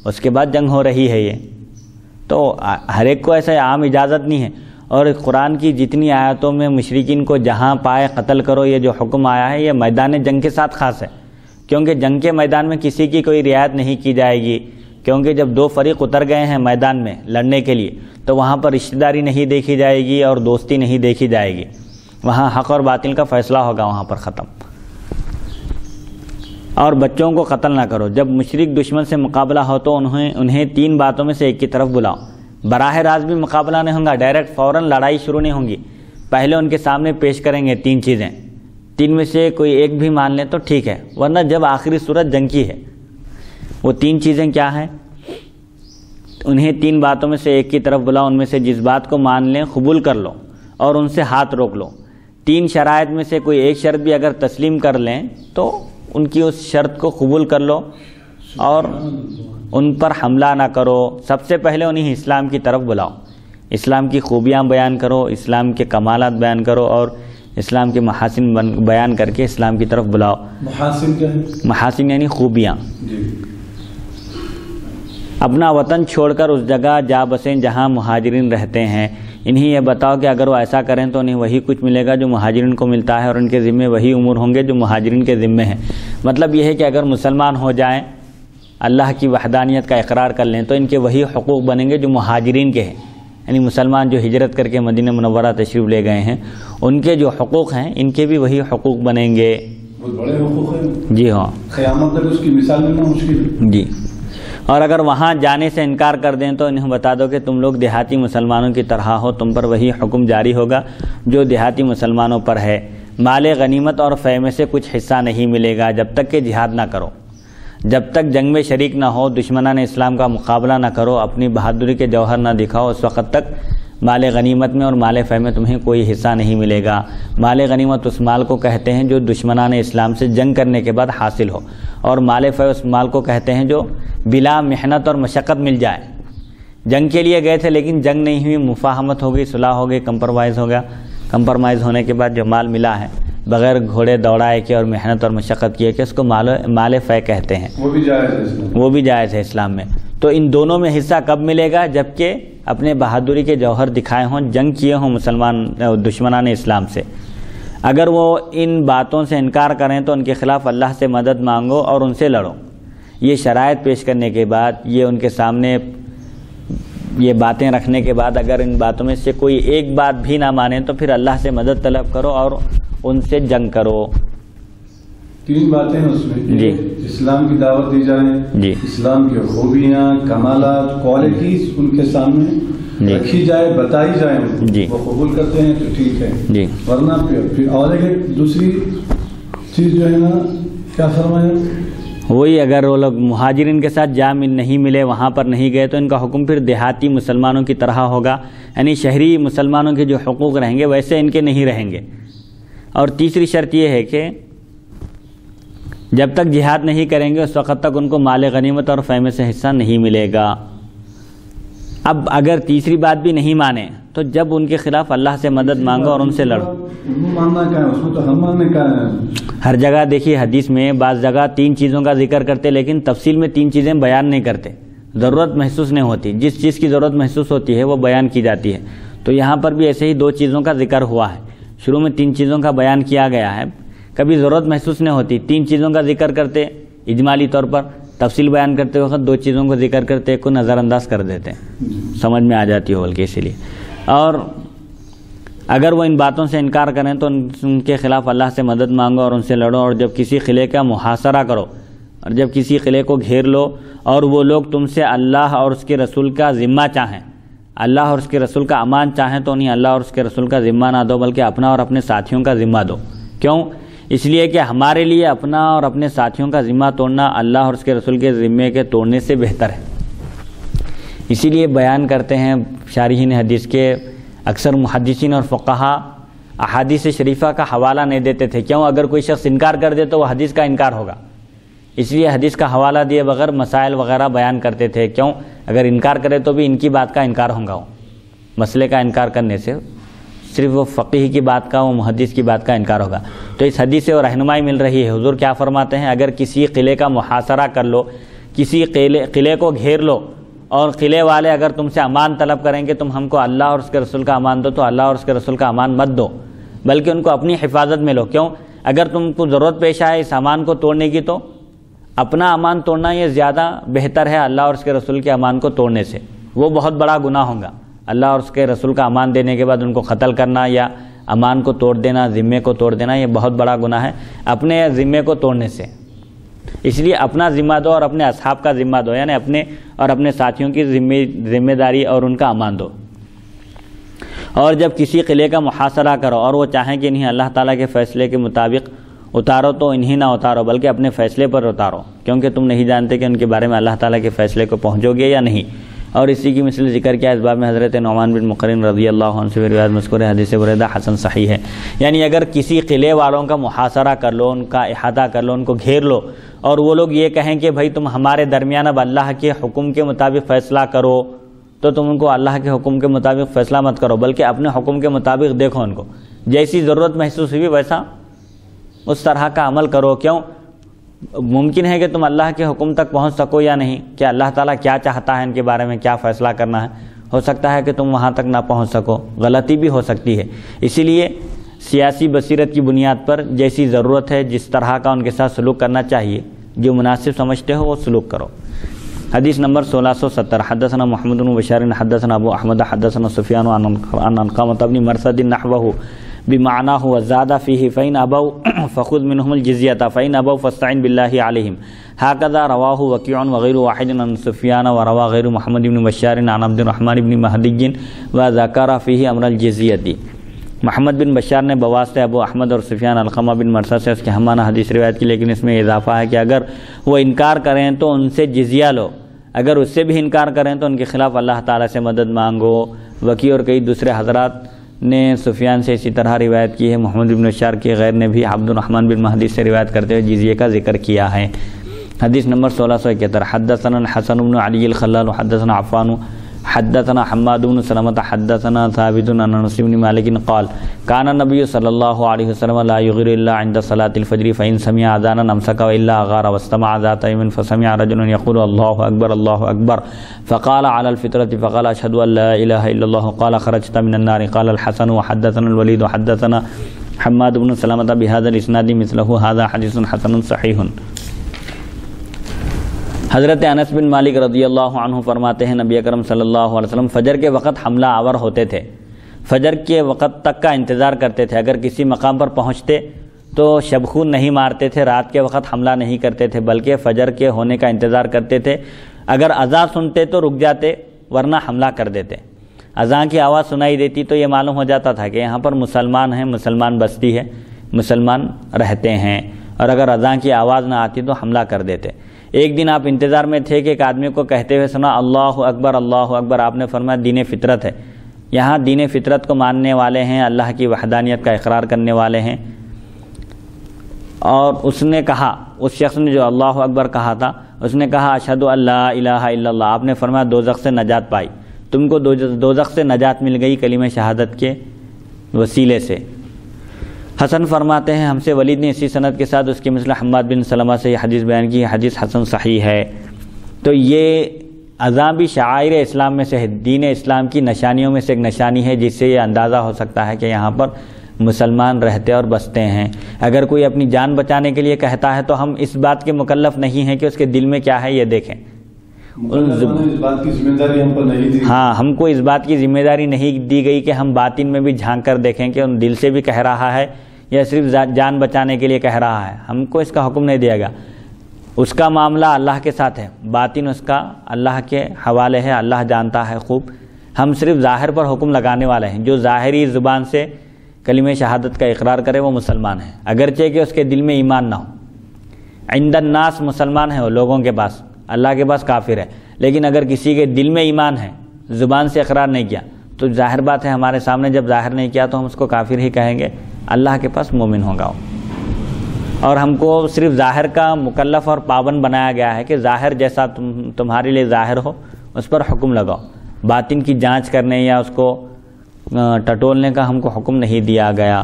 اس کے بعد جنگ ہو رہی ہے. یہ تو ہر ایک کو ایسا عام اجازت نہیں ہے. اور قرآن کی جتنی آیاتوں میں مشرکین کو جہاں پائے قتل کرو یہ جو حکم آیا ہے، یہ میدان جنگ کے ساتھ خاص ہے، کیونکہ جنگ کے میدان میں کسی کی کوئی رعایت نہیں کی جائے گی. کیونکہ جب دو فریق اتر گئے ہیں میدان میں لڑنے کے لیے تو وہاں پر رشتہ داری نہیں دیکھی جائے گی اور دوستی نہیں دیکھی جائے گی. وہاں حق اور باطل کا فیصلہ ہوگا وہاں پر ختم. اور بچوں کو قتل نہ کرو. جب مشرک دشمن سے مقابلہ ہو تو انہیں 3 باتوں میں سے ایک کی طرف بلاؤ. براہ راست بھی مقابلہ نہیں ہوگا، ڈائریکٹ فوراً لڑائی شروع نہیں ہوں گی. پہلے ان کے سامنے پیش کریں گے 3 چیزیں. 3 میں سے کوئی ایک بھی مان لیں تو ٹھیک ہے، ورنہ جب آخری صورت جنگ کی ہے. وہ 3 چیزیں کیا ہیں؟ انہیں 3 باتوں میں سے ایک کی طرف بلاؤ. ان میں سے جس بات کو مان لیں قبول کر لو اور ان سے ہاتھ روک لو. 3 شرائط میں سے کوئی ایک شرط بھی اگر تسلیم کر لیں تو ان کی اس شرط کو قبول کر لو اور ان پر حملہ نہ کرو. سب سے پہلے انہیں اسلام کی طرف بلاؤ. اسلام کی خوبیاں بیان کرو، اسلام کے کمالات بیان کرو اور اسلام کے محاسن بیان کر کے اسلام کی طرف بلاؤ. محاسن کیا ہے؟ محاسن یعنی خوبیاں. جی. اپنا وطن چھوڑ کر اس جگہ جا بسیں جہاں مہاجرین رہتے ہیں. انہیں یہ بتاؤ کہ اگر وہ ایسا کریں تو انہیں وہی کچھ ملے گا جو مہاجرین کو ملتا ہے اور ان کے ذمے وہی امور ہوں گے جو مہاجرین کے ذمے ہیں. مطلب یہ ہے کہ اگر مسلمان ہو جائیں، اللہ کی وحدانیت کا اقرار کر لیں تو ان کے وہی حقوق بنیں گے جو مہاجرین کے ہیں. یعنی مسلمان جو ہجرت کر کے مدینہ منورہ تشریف لے گئے ہیں ان کے جو حقوق ہیں ان کے بھی وہی حقوق بنیں گے. بہت بڑے حقوق ہیں. جی ہاں. قیامت تک اس کی مثال ملنا مشکل ہے. جی. اور اگر وہاں جانے سے انکار کر دیں تو انہیں بتا دو کہ تم لوگ دیہاتی مسلمانوں کی طرح ہو، تم پر وہی حکم جاری ہوگا جو دیہاتی مسلمانوں پر ہے. مال غنیمت اور فے میں سے کچھ حصہ نہیں ملے گا جب تک کہ جہاد نہ کرو. جب تک جنگ میں شریک نہ ہو، دشمنان اسلام کا مقابلہ نہ کرو، اپنی بہادری کے جوہر نہ دکھاؤ، اس وقت تک مال غنیمت میں اور مال فے میں تمہیں کوئی حصہ نہیں ملے گا. مال غنیمت اس مال کو کہتے ہیں جو دشمنان اسلام سے جنگ کرنے کے بعد حاصل ہو، اور مال فے اس مال کو کہتے ہیں جو بلا محنت اور مشقت مل جائے. جنگ کے لیے گئے تھے لیکن جنگ نہیں ہوئی، مفاہمت ہو گئی، صلح ہو گئی، کمپرومائز ہو گیا. کمپرومائز ہونے کے بعد جو مال ملا ہے بغیر گھوڑے دوڑائے کے اور محنت اور مشقت کیے کہ اس کو مال فے کہتے ہیں. وہ بھی جائز ہے اسلام. وہ بھی جائز ہے اسلام میں. تو ان دونوں میں حصہ کب ملے گا؟ جبکہ اپنے بہادری کے جوہر دکھائے ہوں، جنگ کیے ہوں مسلمان دشمنان اسلام سے. اگر وہ ان باتوں سے انکار کریں تو ان کے خلاف اللہ سے مدد مانگو اور ان سے لڑو. یہ شرائط پیش کرنے کے بعد، یہ ان کے سامنے یہ باتیں رکھنے کے بعد اگر ان باتوں میں سے کوئی ایک بات بھی نہ مانے تو پھر اللہ سے مدد طلب کرو اور ان سے جنگ کرو. 3 باتیں ہیں اس میں. جی. اسلام کی دعوت دی جائے. جی. اسلام کی خوبیاں، کمالات، کوالٹیز ان کے سامنے رکھی جائے، بتائی جائے. جی. وہ قبول کرتے ہیں تو ٹھیک ہے. جی. ورنہ پھر اور ایک دوسری چیز جو ہے نا، کیا فرمایا؟ وہی اگر وہ لوگ مہاجرین کے ساتھ جا نہیں ملے، وہاں پر نہیں گئے تو ان کا حکم پھر دیہاتی مسلمانوں کی طرح ہوگا. یعنی شہری مسلمانوں کے جو حقوق رہیں گے ویسے ان کے نہیں رہیں گے. اور تیسری شرط یہ ہے کہ جب تک جہاد نہیں کریں گے اس وقت تک ان کو مال غنیمت اور فے میں سے حصہ نہیں ملے گا. اب اگر تیسری بات بھی نہیں مانے تو جب ان کے خلاف اللہ سے مدد مانگو اور ان سے لڑو. ماننا کیا ہے اس میں؟ تو ہم ماننے کا ہے. ہر جگہ دیکھیے حدیث میں بعض جگہ 3 چیزوں کا ذکر کرتے لیکن تفصیل میں 3 چیزیں بیان نہیں کرتے. ضرورت محسوس نہیں ہوتی، جس چیز کی ضرورت محسوس ہوتی ہے وہ بیان کی جاتی ہے. تو یہاں پر بھی ایسے ہی 2 چیزوں کا ذکر ہوا ہے. شروع میں 3 چیزوں کا بیان کیا گیا ہے. کبھی ضرورت محسوس نہیں ہوتی، 3 چیزوں کا ذکر کرتے اجمالی طور پر، تفصیل بیان کرتے وقت 2 چیزوں کو ذکر کرتے کو نظر انداز کر دیتے ہیں، سمجھ میں آ جاتی ہو بلکہ اسی لیے. اور اگر وہ ان باتوں سے انکار کریں تو ان کے خلاف اللہ سے مدد مانگو اور ان سے لڑو. اور جب کسی قلعے کا محاصرہ کرو اور جب کسی قلعے کو گھیر لو اور وہ لوگ تم سے اللہ اور اس کے رسول کا ذمہ چاہیں، اللہ اور اس کے رسول کا امان چاہیں تو انہیں اللہ اور اس کے رسول کا ذمہ نہ دو بلکہ اپنا اور اپنے ساتھیوں کا ذمہ دو. کیوں؟ اس لیے کہ ہمارے لیے اپنا اور اپنے ساتھیوں کا ذمہ توڑنا اللہ اور اس کے رسول کے ذمے کے توڑنے سے بہتر ہے. اسی لیے بیان کرتے ہیں شارحین حدیث کے اکثر محدثین اور فقہا احادیث شریفہ کا حوالہ نہیں دیتے تھے. کیوں؟ اگر کوئی شخص انکار کر دے تو وہ حدیث کا انکار ہوگا، اس لیے حدیث کا حوالہ دیے بغیر مسائل وغیرہ بیان کرتے تھے. کیوں؟ اگر انکار کرے تو بھی ان کی بات کا انکار ہوگا. وہ مسئلے کا انکار کرنے سے صرف وہ فقیہ کی بات کا، وہ محدث کی بات کا انکار ہوگا. تو اس حدیث سے رہنمائی مل رہی ہے. حضور کیا فرماتے ہیں؟ اگر کسی قلعے کا محاصرہ کر لو، کسی قلعے کو گھیر لو، اور قلعے والے اگر تم سے امان طلب کریں کہ تم ہم کو اللہ اور اس کے رسول کا امان دو، تو اللہ اور اس کے رسول کا امان مت دو، بلکہ ان کو اپنی حفاظت میں لو. کیوں؟ اگر تم کو ضرورت پیش آئے اس امان کو توڑنے کی، تو اپنا امان توڑنا یہ زیادہ بہتر ہے اللہ اور اس کے رسول کے امان کو توڑنے سے. وہ بہت بڑا گناہ ہوگا. اللہ اور اس کے رسول کا امان دینے کے بعد ان کو قتل کرنا یا امان کو توڑ دینا، ذمے کو توڑ دینا، یہ بہت بڑا گناہ ہے اپنے ذمے کو توڑنے سے. اس لیے اپنا ذمہ دو اور اپنے اصحاب کا ذمہ دو، یعنی اپنے اور اپنے ساتھیوں کی ذمہ داری اور ان کا امان دو. اور جب کسی قلعے کا محاصرہ کرو اور وہ چاہیں کہ انہیں اللہ تعالیٰ کے فیصلے کے مطابق اتارو، تو انہیں نہ اتارو بلکہ اپنے فیصلے پر اتارو، کیونکہ تم نہیں جانتے کہ ان کے بارے میں اللہ تعالیٰ کے فیصلے کو پہنچو گے یا نہیں. اور اسی کی مثل ذکر کیا اس باب میں حضرت نعمان بن مقرن رضی اللہ عنہ سے روایت مذکور ہے. حدیث بریدہ حسن صحیح ہے. یعنی اگر کسی قلعے والوں کا محاصرہ کر لو، ان کا احاطہ کر لو، ان کو گھیر لو، اور وہ لوگ یہ کہیں کہ بھائی تم ہمارے درمیان اب اللہ کے حکم کے مطابق فیصلہ کرو، تو تم ان کو اللہ کے حکم کے مطابق فیصلہ مت کرو بلکہ اپنے حکم کے مطابق دیکھو، ان کو جیسی ضرورت محسوس ہوئی ویسا اس طرح کا عمل کرو. کیوں؟ ممکن ہے کہ تم اللہ کے حکم تک پہنچ سکو یا نہیں، کہ اللہ تعالیٰ کیا چاہتا ہے ان کے بارے میں، کیا فیصلہ کرنا ہے. ہو سکتا ہے کہ تم وہاں تک نہ پہنچ سکو، غلطی بھی ہو سکتی ہے. اسی لیے سیاسی بصیرت کی بنیاد پر جیسی ضرورت ہے، جس طرح کا ان کے ساتھ سلوک کرنا چاہیے، جو مناسب سمجھتے ہو وہ سلوک کرو. حدیث نمبر 1670. حدثنا محمد بن بشار حدثنا ابو احمد حدثنا سفیان عن علقمة بن مرثد نحوه بمعناه وزاد فيه فإن أبوا فخذ منهم الجزية فإن أبوا فاستعن بالله عليهم. هكذا رواه وكيع وغير واحد عن سفيان، وروى غير محمد بن بشار عن عبد الرحمن بن مهدي وذكر فيه أمر الجزية. محمد بن بشار نے بواسطہ ابو احمد اور سفیان علقمہ بن مرثد سے اس کے ہمانہ حدیث روایت کی، لیکن اس میں اضافہ ہے کہ اگر وہ انکار کریں تو ان سے جزیہ لو، اگر اس سے بھی انکار کریں تو ان کے خلاف اللہ تعالیٰ سے مدد مانگو. وکیع اور کئی دوسرے حضرات نے سفیان سے اسی طرح روایت کی ہے. محمد بن بشار کے غیر نے بھی عبد الرحمن بن مہدی سے روایت کرتے ہوئے جزیے کا ذکر کیا ہے. حدیث نمبر 1671. حدثنا الحسن بن علی الخلال حدثنا عفان حدثنا حماد بن سلمة حدثنا ثابت عن انس بن مالك قال كان النبي صلى الله عليه وسلم لا يغير الا عند صلاة الفجر فإن سمع اذانا امسك والا اغار واستمع ذات يوم فسمع رجل يقول الله اكبر الله اكبر فقال على الفطرة فقال اشهد ان لا اله الا الله قال خرجت من النار. قال الحسن وحدثنا الوليد وحدثنا حماد بن سلمة بهذا الاسناد مثله. هذا حديث حسن صحيح. حضرت انس بن مالک رضی اللہ عنہ فرماتے ہیں نبی اکرم صلی اللہ علیہ وسلم فجر کے وقت حملہ آور ہوتے تھے، فجر کے وقت تک کا انتظار کرتے تھے. اگر کسی مقام پر پہنچتے تو شبخون نہیں مارتے تھے، رات کے وقت حملہ نہیں کرتے تھے بلکہ فجر کے ہونے کا انتظار کرتے تھے. اگر اذان سنتے تو رک جاتے ورنہ حملہ کر دیتے. اذان کی آواز سنائی دیتی تو یہ معلوم ہو جاتا تھا کہ یہاں پر مسلمان ہیں، مسلمان بستی ہے، مسلمان رہتے ہیں. اور اگر اذان کی آواز نہ آتی تو حملہ کر دیتے. ایک دن آپ انتظار میں تھے کہ ایک آدمی کو کہتے ہوئے سنا اللہ اکبر اللہ اکبر. آپ نے فرمایا دین فطرت ہے، یہاں دین فطرت کو ماننے والے ہیں، اللہ کی وحدانیت کا اقرار کرنے والے ہیں. اور اس نے کہا، اس شخص نے جو اللہ اکبر کہا تھا اس نے کہا اشہد ان لا الہ الا اللہ. آپ نے فرمایا دوزخ سے نجات پائی، تم کو دوزخ سے نجات مل گئی کلمہ شہادت کے وسیلے سے. حسن فرماتے ہیں ہم سے ولید نے اسی سند کے ساتھ اس کے مثل حماد بن سلمہ سے یہ حدیث بیان کی. حدیث حسن صحیح ہے. تو یہ اذان بھی شعائر اسلام میں سے ہے، دین اسلام کی نشانیوں میں سے ایک نشانی ہے جس سے یہ اندازہ ہو سکتا ہے کہ یہاں پر مسلمان رہتے اور بستے ہیں. اگر کوئی اپنی جان بچانے کے لیے کہتا ہے تو ہم اس بات کے مکلف نہیں ہیں کہ اس کے دل میں کیا ہے یہ دیکھیں. اس بات کی ذمہ داری ہم پر نہیں دی. ہاں، ہم کو اس بات کی ذمہ داری نہیں دی گئی کہ ہم باطن میں بھی جھانک کر دیکھیں کہ ان دل سے بھی کہہ رہا ہے یا صرف جان بچانے کے لیے کہہ رہا ہے. ہم کو اس کا حکم نہیں دیا گا. اس کا معاملہ اللہ کے ساتھ ہے، باطن اس کا اللہ کے حوالے ہے، اللہ جانتا ہے خوب. ہم صرف ظاہر پر حکم لگانے والے ہیں. جو ظاہری زبان سے کلمہ شہادت کا اقرار کرے وہ مسلمان ہے، اگرچہ کہ اس کے دل میں ایمان نہ ہو. عند الناس مسلمان ہے وہ لوگوں کے پاس، اللہ کے پاس کافر ہے. لیکن اگر کسی کے دل میں ایمان ہے، زبان سے اقرار نہیں کیا، تو ظاہر بات ہے ہمارے سامنے جب ظاہر نہیں کیا تو ہم اس کو کافر ہی کہیں گے. اللہ کے پاس مومن ہوگا وہ. اور ہم کو صرف ظاہر کا مکلف اور پابند بنایا گیا ہے کہ ظاہر جیسا تمہارے لیے ظاہر ہو اس پر حکم لگاؤ. باطن کی جانچ کرنے یا اس کو ٹٹولنے کا ہم کو حکم نہیں دیا گیا.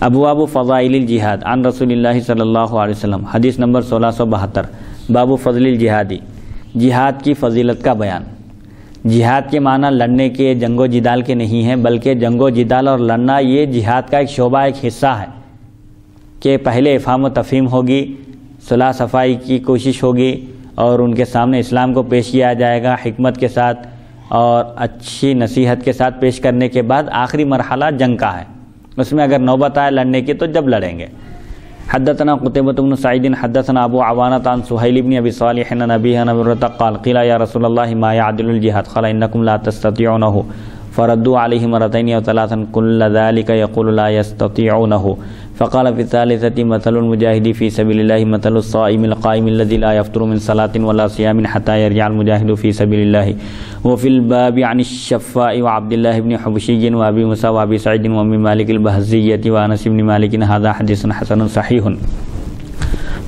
ابواب فضائل الجہاد عن رسول اللہ صلی اللہ علیہ وسلم، حدیث نمبر 1672، باب فضل الجہادی، جہاد کی فضیلت کا بیان۔ جہاد کے معنی لڑنے کے، جنگ و جدال کے نہیں ہیں، بلکہ جنگ و جدال اور لڑنا یہ جہاد کا ایک شعبہ، ایک حصہ ہے کہ پہلے افہام و تفہیم ہوگی، صلح صفائی کی کوشش ہوگی اور ان کے سامنے اسلام کو پیش کیا جائے گا حکمت کے ساتھ اور اچھی نصیحت کے ساتھ پیش کرنے کے بعد آخری مرحلہ جنگ کا ہے، اس میں اگر نوبت آئے لڑنے کی تو جب لڑیں گے۔ حدثنا قتيبة بن سعيد حدثنا ابو عوانة عن سهيل بن ابي صالح عن ابي هريرة قال قيل يا رسول الله ما يعدل الجهاد قال انكم لا تستطيعونه فردوا عليه مرتين او ثلاثا كل ذلك يقول لا يستطيعونه فقال في الثالثة مثل المجاهد في سبيل الله مثل الصائم القائم الذي لا يفطر من صلاة ولا صيام حتى يرجع المجاهد في سبيل الله وفي الباب عن الشفاء وعبد الله بن حبشي وابي موسى وابي سعيد وام مالك البهزية وانس بن مالك هذا حديث حسن صحيح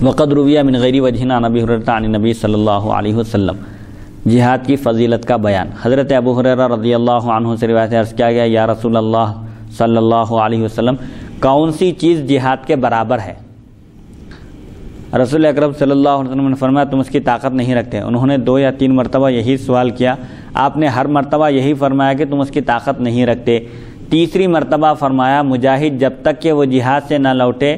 وقد روي من غير وجه عن ابي هريرة عن النبي صلى الله عليه وسلم۔ جہاد کی فضیلت کا بیان۔ حضرت ابو ہریرہ رضی اللہ عنہ سے روایت عرض کیا گیا، یا رسول اللہ صلی اللہ علیہ وسلم کون سی چیز جہاد کے برابر ہے؟ رسول اکرم صلی اللہ علیہ وسلم نے فرمایا تم اس کی طاقت نہیں رکھتے۔ انہوں نے 2 یا 3 مرتبہ یہی سوال کیا، آپ نے ہر مرتبہ یہی فرمایا کہ تم اس کی طاقت نہیں رکھتے۔ تیسری مرتبہ فرمایا مجاہد جب تک کہ وہ جہاد سے نہ لوٹے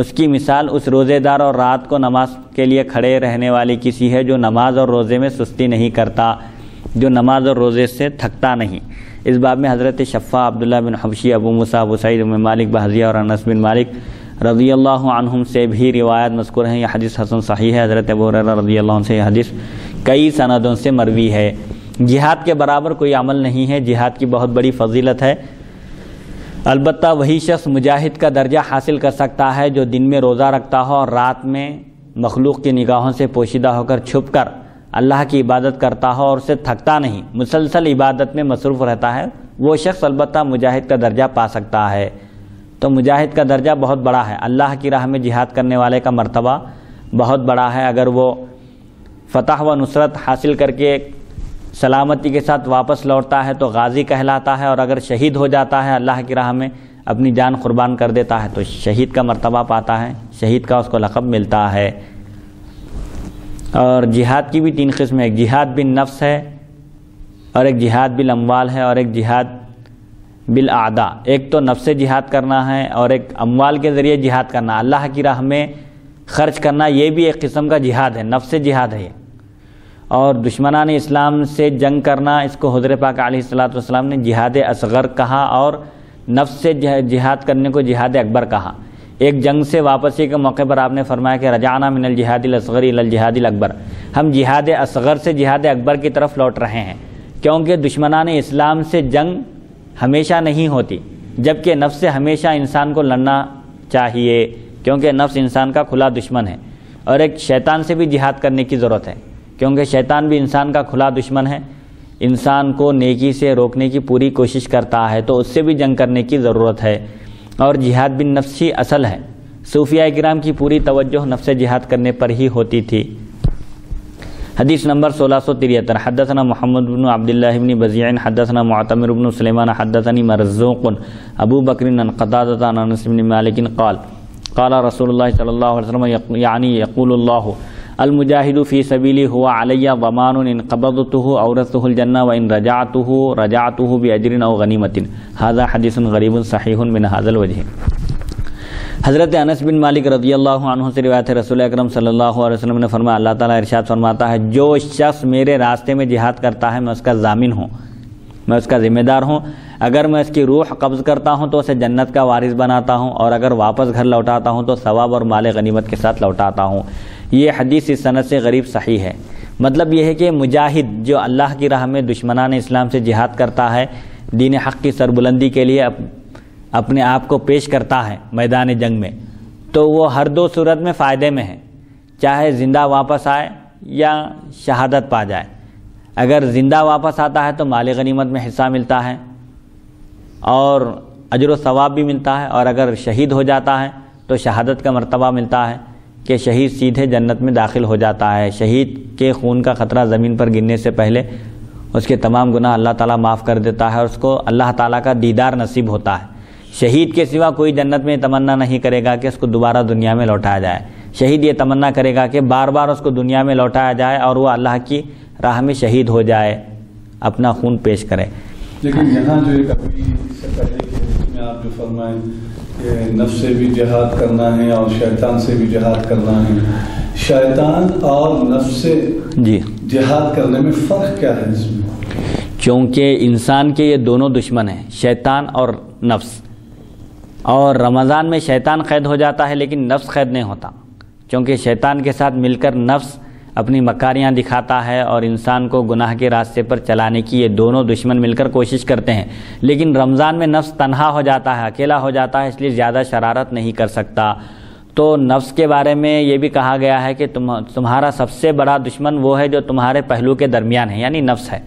اس کی مثال اس روزے دار اور رات کو نماز کے لیے کھڑے رہنے والی کسی ہے جو نماز اور روزے میں سستی نہیں کرتا، جو نماز اور روزے سے تھکتا نہیں۔ اس باب میں حضرت شفاء، عبداللہ بن حبشی، ابو موسیٰ، ابو سعید بن مالک بہزیہ اور انس بن مالک رضی اللہ عنہم سے بھی روایت مذکور ہیں۔ یہ حدیث حسن صحیح ہے۔ حضرت ابو ہریرہ رضی اللہ عنہ سے یہ حدیث کئی سندوں سے مروی ہے۔ جہاد کے برابر کوئی عمل نہیں ہے، جہاد کی بہت بڑی فضیلت ہے۔ البتہ وہی شخص مجاہد کا درجہ حاصل کر سکتا ہے جو دن میں روزہ رکھتا ہو اور رات میں مخلوق کی نگاہوں سے پوشیدہ ہو کر چھپ کر اللہ کی عبادت کرتا ہو اور اسے تھکتا نہیں، مسلسل عبادت میں مصروف رہتا ہے، وہ شخص البتہ مجاہد کا درجہ پا سکتا ہے۔ تو مجاہد کا درجہ بہت بڑا ہے، اللہ کی راہ میں جہاد کرنے والے کا مرتبہ بہت بڑا ہے۔ اگر وہ فتح و نصرت حاصل کر کے سلامتی کے ساتھ واپس لوٹتا ہے تو غازی کہلاتا ہے، اور اگر شہید ہو جاتا ہے اللہ کی راہ میں اپنی جان قربان کر دیتا ہے تو شہید کا مرتبہ پاتا ہے، شہید کا اس کو لقب ملتا ہے۔ اور جہاد کی بھی 3 قسمیں، ایک جہاد بالنفس ہے اور ایک جہاد بالاموال ہے اور ایک جہاد بالاعداء۔ ایک تو نفس سے جہاد کرنا ہے اور ایک اموال کے ذریعے جہاد کرنا، اللہ کی راہ میں خرچ کرنا، یہ بھی ایک قسم کا جہاد ہے، نفس سے جہاد ہے۔ اور دشمنان اسلام سے جنگ کرنا، اس کو حضور پاک علیہ الصلوۃ والسلام نے جہاد اصغر کہا اور نفس سے جہاد کرنے کو جہاد اکبر کہا۔ ایک جنگ سے واپسی کے موقع پر آپ نے فرمایا کہ رجعنا من الجہاد الاصغر الی الجہاد الاکبر، ہم جہاد اصغر سے جہاد اکبر کی طرف لوٹ رہے ہیں، کیونکہ دشمنان اسلام سے جنگ ہمیشہ نہیں ہوتی، جبکہ نفس سے ہمیشہ انسان کو لڑنا چاہیے، کیونکہ نفس انسان کا کھلا دشمن ہے۔ اور ایک شیطان سے بھی جہاد کرنے کی ضرورت ہے، کیونکہ شیطان بھی انسان کا کھلا دشمن ہے، انسان کو نیکی سے روکنے کی پوری کوشش کرتا ہے، تو اس سے بھی جنگ کرنے کی ضرورت ہے۔ اور جہاد بن نفس ہی اصل ہے، صوفیاء کرام کی پوری توجہ نفس جہاد کرنے پر ہی ہوتی تھی۔ حدیث نمبر 1673 حدثنا محمد بن عبداللہ بن بزیع حدثنا معتمر بن سلیمان حدثنی مرزوق ابو بکر عن قتادہ عن انس بن مالک قال قال رسول اللہ صلی اللہ علیہ وسلم یعنی یقول اللہ المجاہد فی سبیلی هو علی ضمان ان قبضته اورثته الجنہ وان رجعته باجر او غنیمت۔ هذا حدیث غریب صحیح من هذا الوجہ۔ حضرت انس بن مالک رضی اللہ عنہ سے روایت ہے، رسول اکرم صلی اللہ علیہ وسلم نے فرمایا، اللہ تعالیٰ ارشاد فرماتا ہے، جو شخص میرے راستے میں جہاد کرتا ہے میں اس کا ضامن ہوں، میں اس کا ذمہ دار ہوں۔ اگر میں اس کی روح قبض کرتا ہوں تو اسے جنت کا وارث بناتا ہوں، اور اگر واپس گھر لوٹاتا ہوں تو ثواب اور مال غنیمت کے ساتھ لوٹاتا ہوں۔ یہ حدیث اس سند سے غریب صحیح ہے۔ مطلب یہ ہے کہ مجاہد جو اللہ کی راہ میں دشمنان اسلام سے جہاد کرتا ہے، دین حق کی سربلندی کے لیے اپنے آپ کو پیش کرتا ہے میدان جنگ میں، تو وہ ہر 2 صورت میں فائدے میں ہے، چاہے زندہ واپس آئے یا شہادت پا جائے۔ اگر زندہ واپس آتا ہے تو مال غنیمت میں حصہ ملتا ہے اور اجر و ثواب بھی ملتا ہے، اور اگر شہید ہو جاتا ہے تو شہادت کا مرتبہ ملتا ہے کہ شہید سیدھے جنت میں داخل ہو جاتا ہے۔ شہید کے خون کا خطرہ زمین پر گرنے سے پہلے اس کے تمام گناہ اللہ تعالیٰ معاف کر دیتا ہے اور اس کو اللہ تعالیٰ کا دیدار نصیب ہوتا ہے۔ شہید کے سوا کوئی جنت میں تمنا نہیں کرے گا کہ اس کو دوبارہ دنیا میں لوٹایا جائے. شہید یہ تمنا کرے گا کہ بار بار اس کو دنیا میں لوٹایا جائے اور وہ اللہ کی راہ میں شہید ہو جائے, اپنا خون پیش کرے. لیکن یہاں جو ایک ابھی سے پہلے کے اس میں آپ جو فرمائیں کہ نفس سے بھی جہاد کرنا ہے اور شیطان سے بھی جہاد کرنا ہے, شیطان اور نفس سے جہاد کرنے میں فرق کیا ہے اس میں؟ چونکہ انسان کے یہ دونوں دشمن ہیں, شیطان اور نفس. اور رمضان میں شیطان قید ہو جاتا ہے لیکن نفس قید نہیں ہوتا, کیونکہ شیطان کے ساتھ مل کر نفس اپنی مکاریاں دکھاتا ہے اور انسان کو گناہ کے راستے پر چلانے کی یہ دونوں دشمن مل کر کوشش کرتے ہیں. لیکن رمضان میں نفس تنہا ہو جاتا ہے, اکیلا ہو جاتا ہے, اس لیے زیادہ شرارت نہیں کر سکتا. تو نفس کے بارے میں یہ بھی کہا گیا ہے کہ تمہارا سب سے بڑا دشمن وہ ہے جو تمہارے پہلو کے درمیان ہے, یعنی نفس ہے.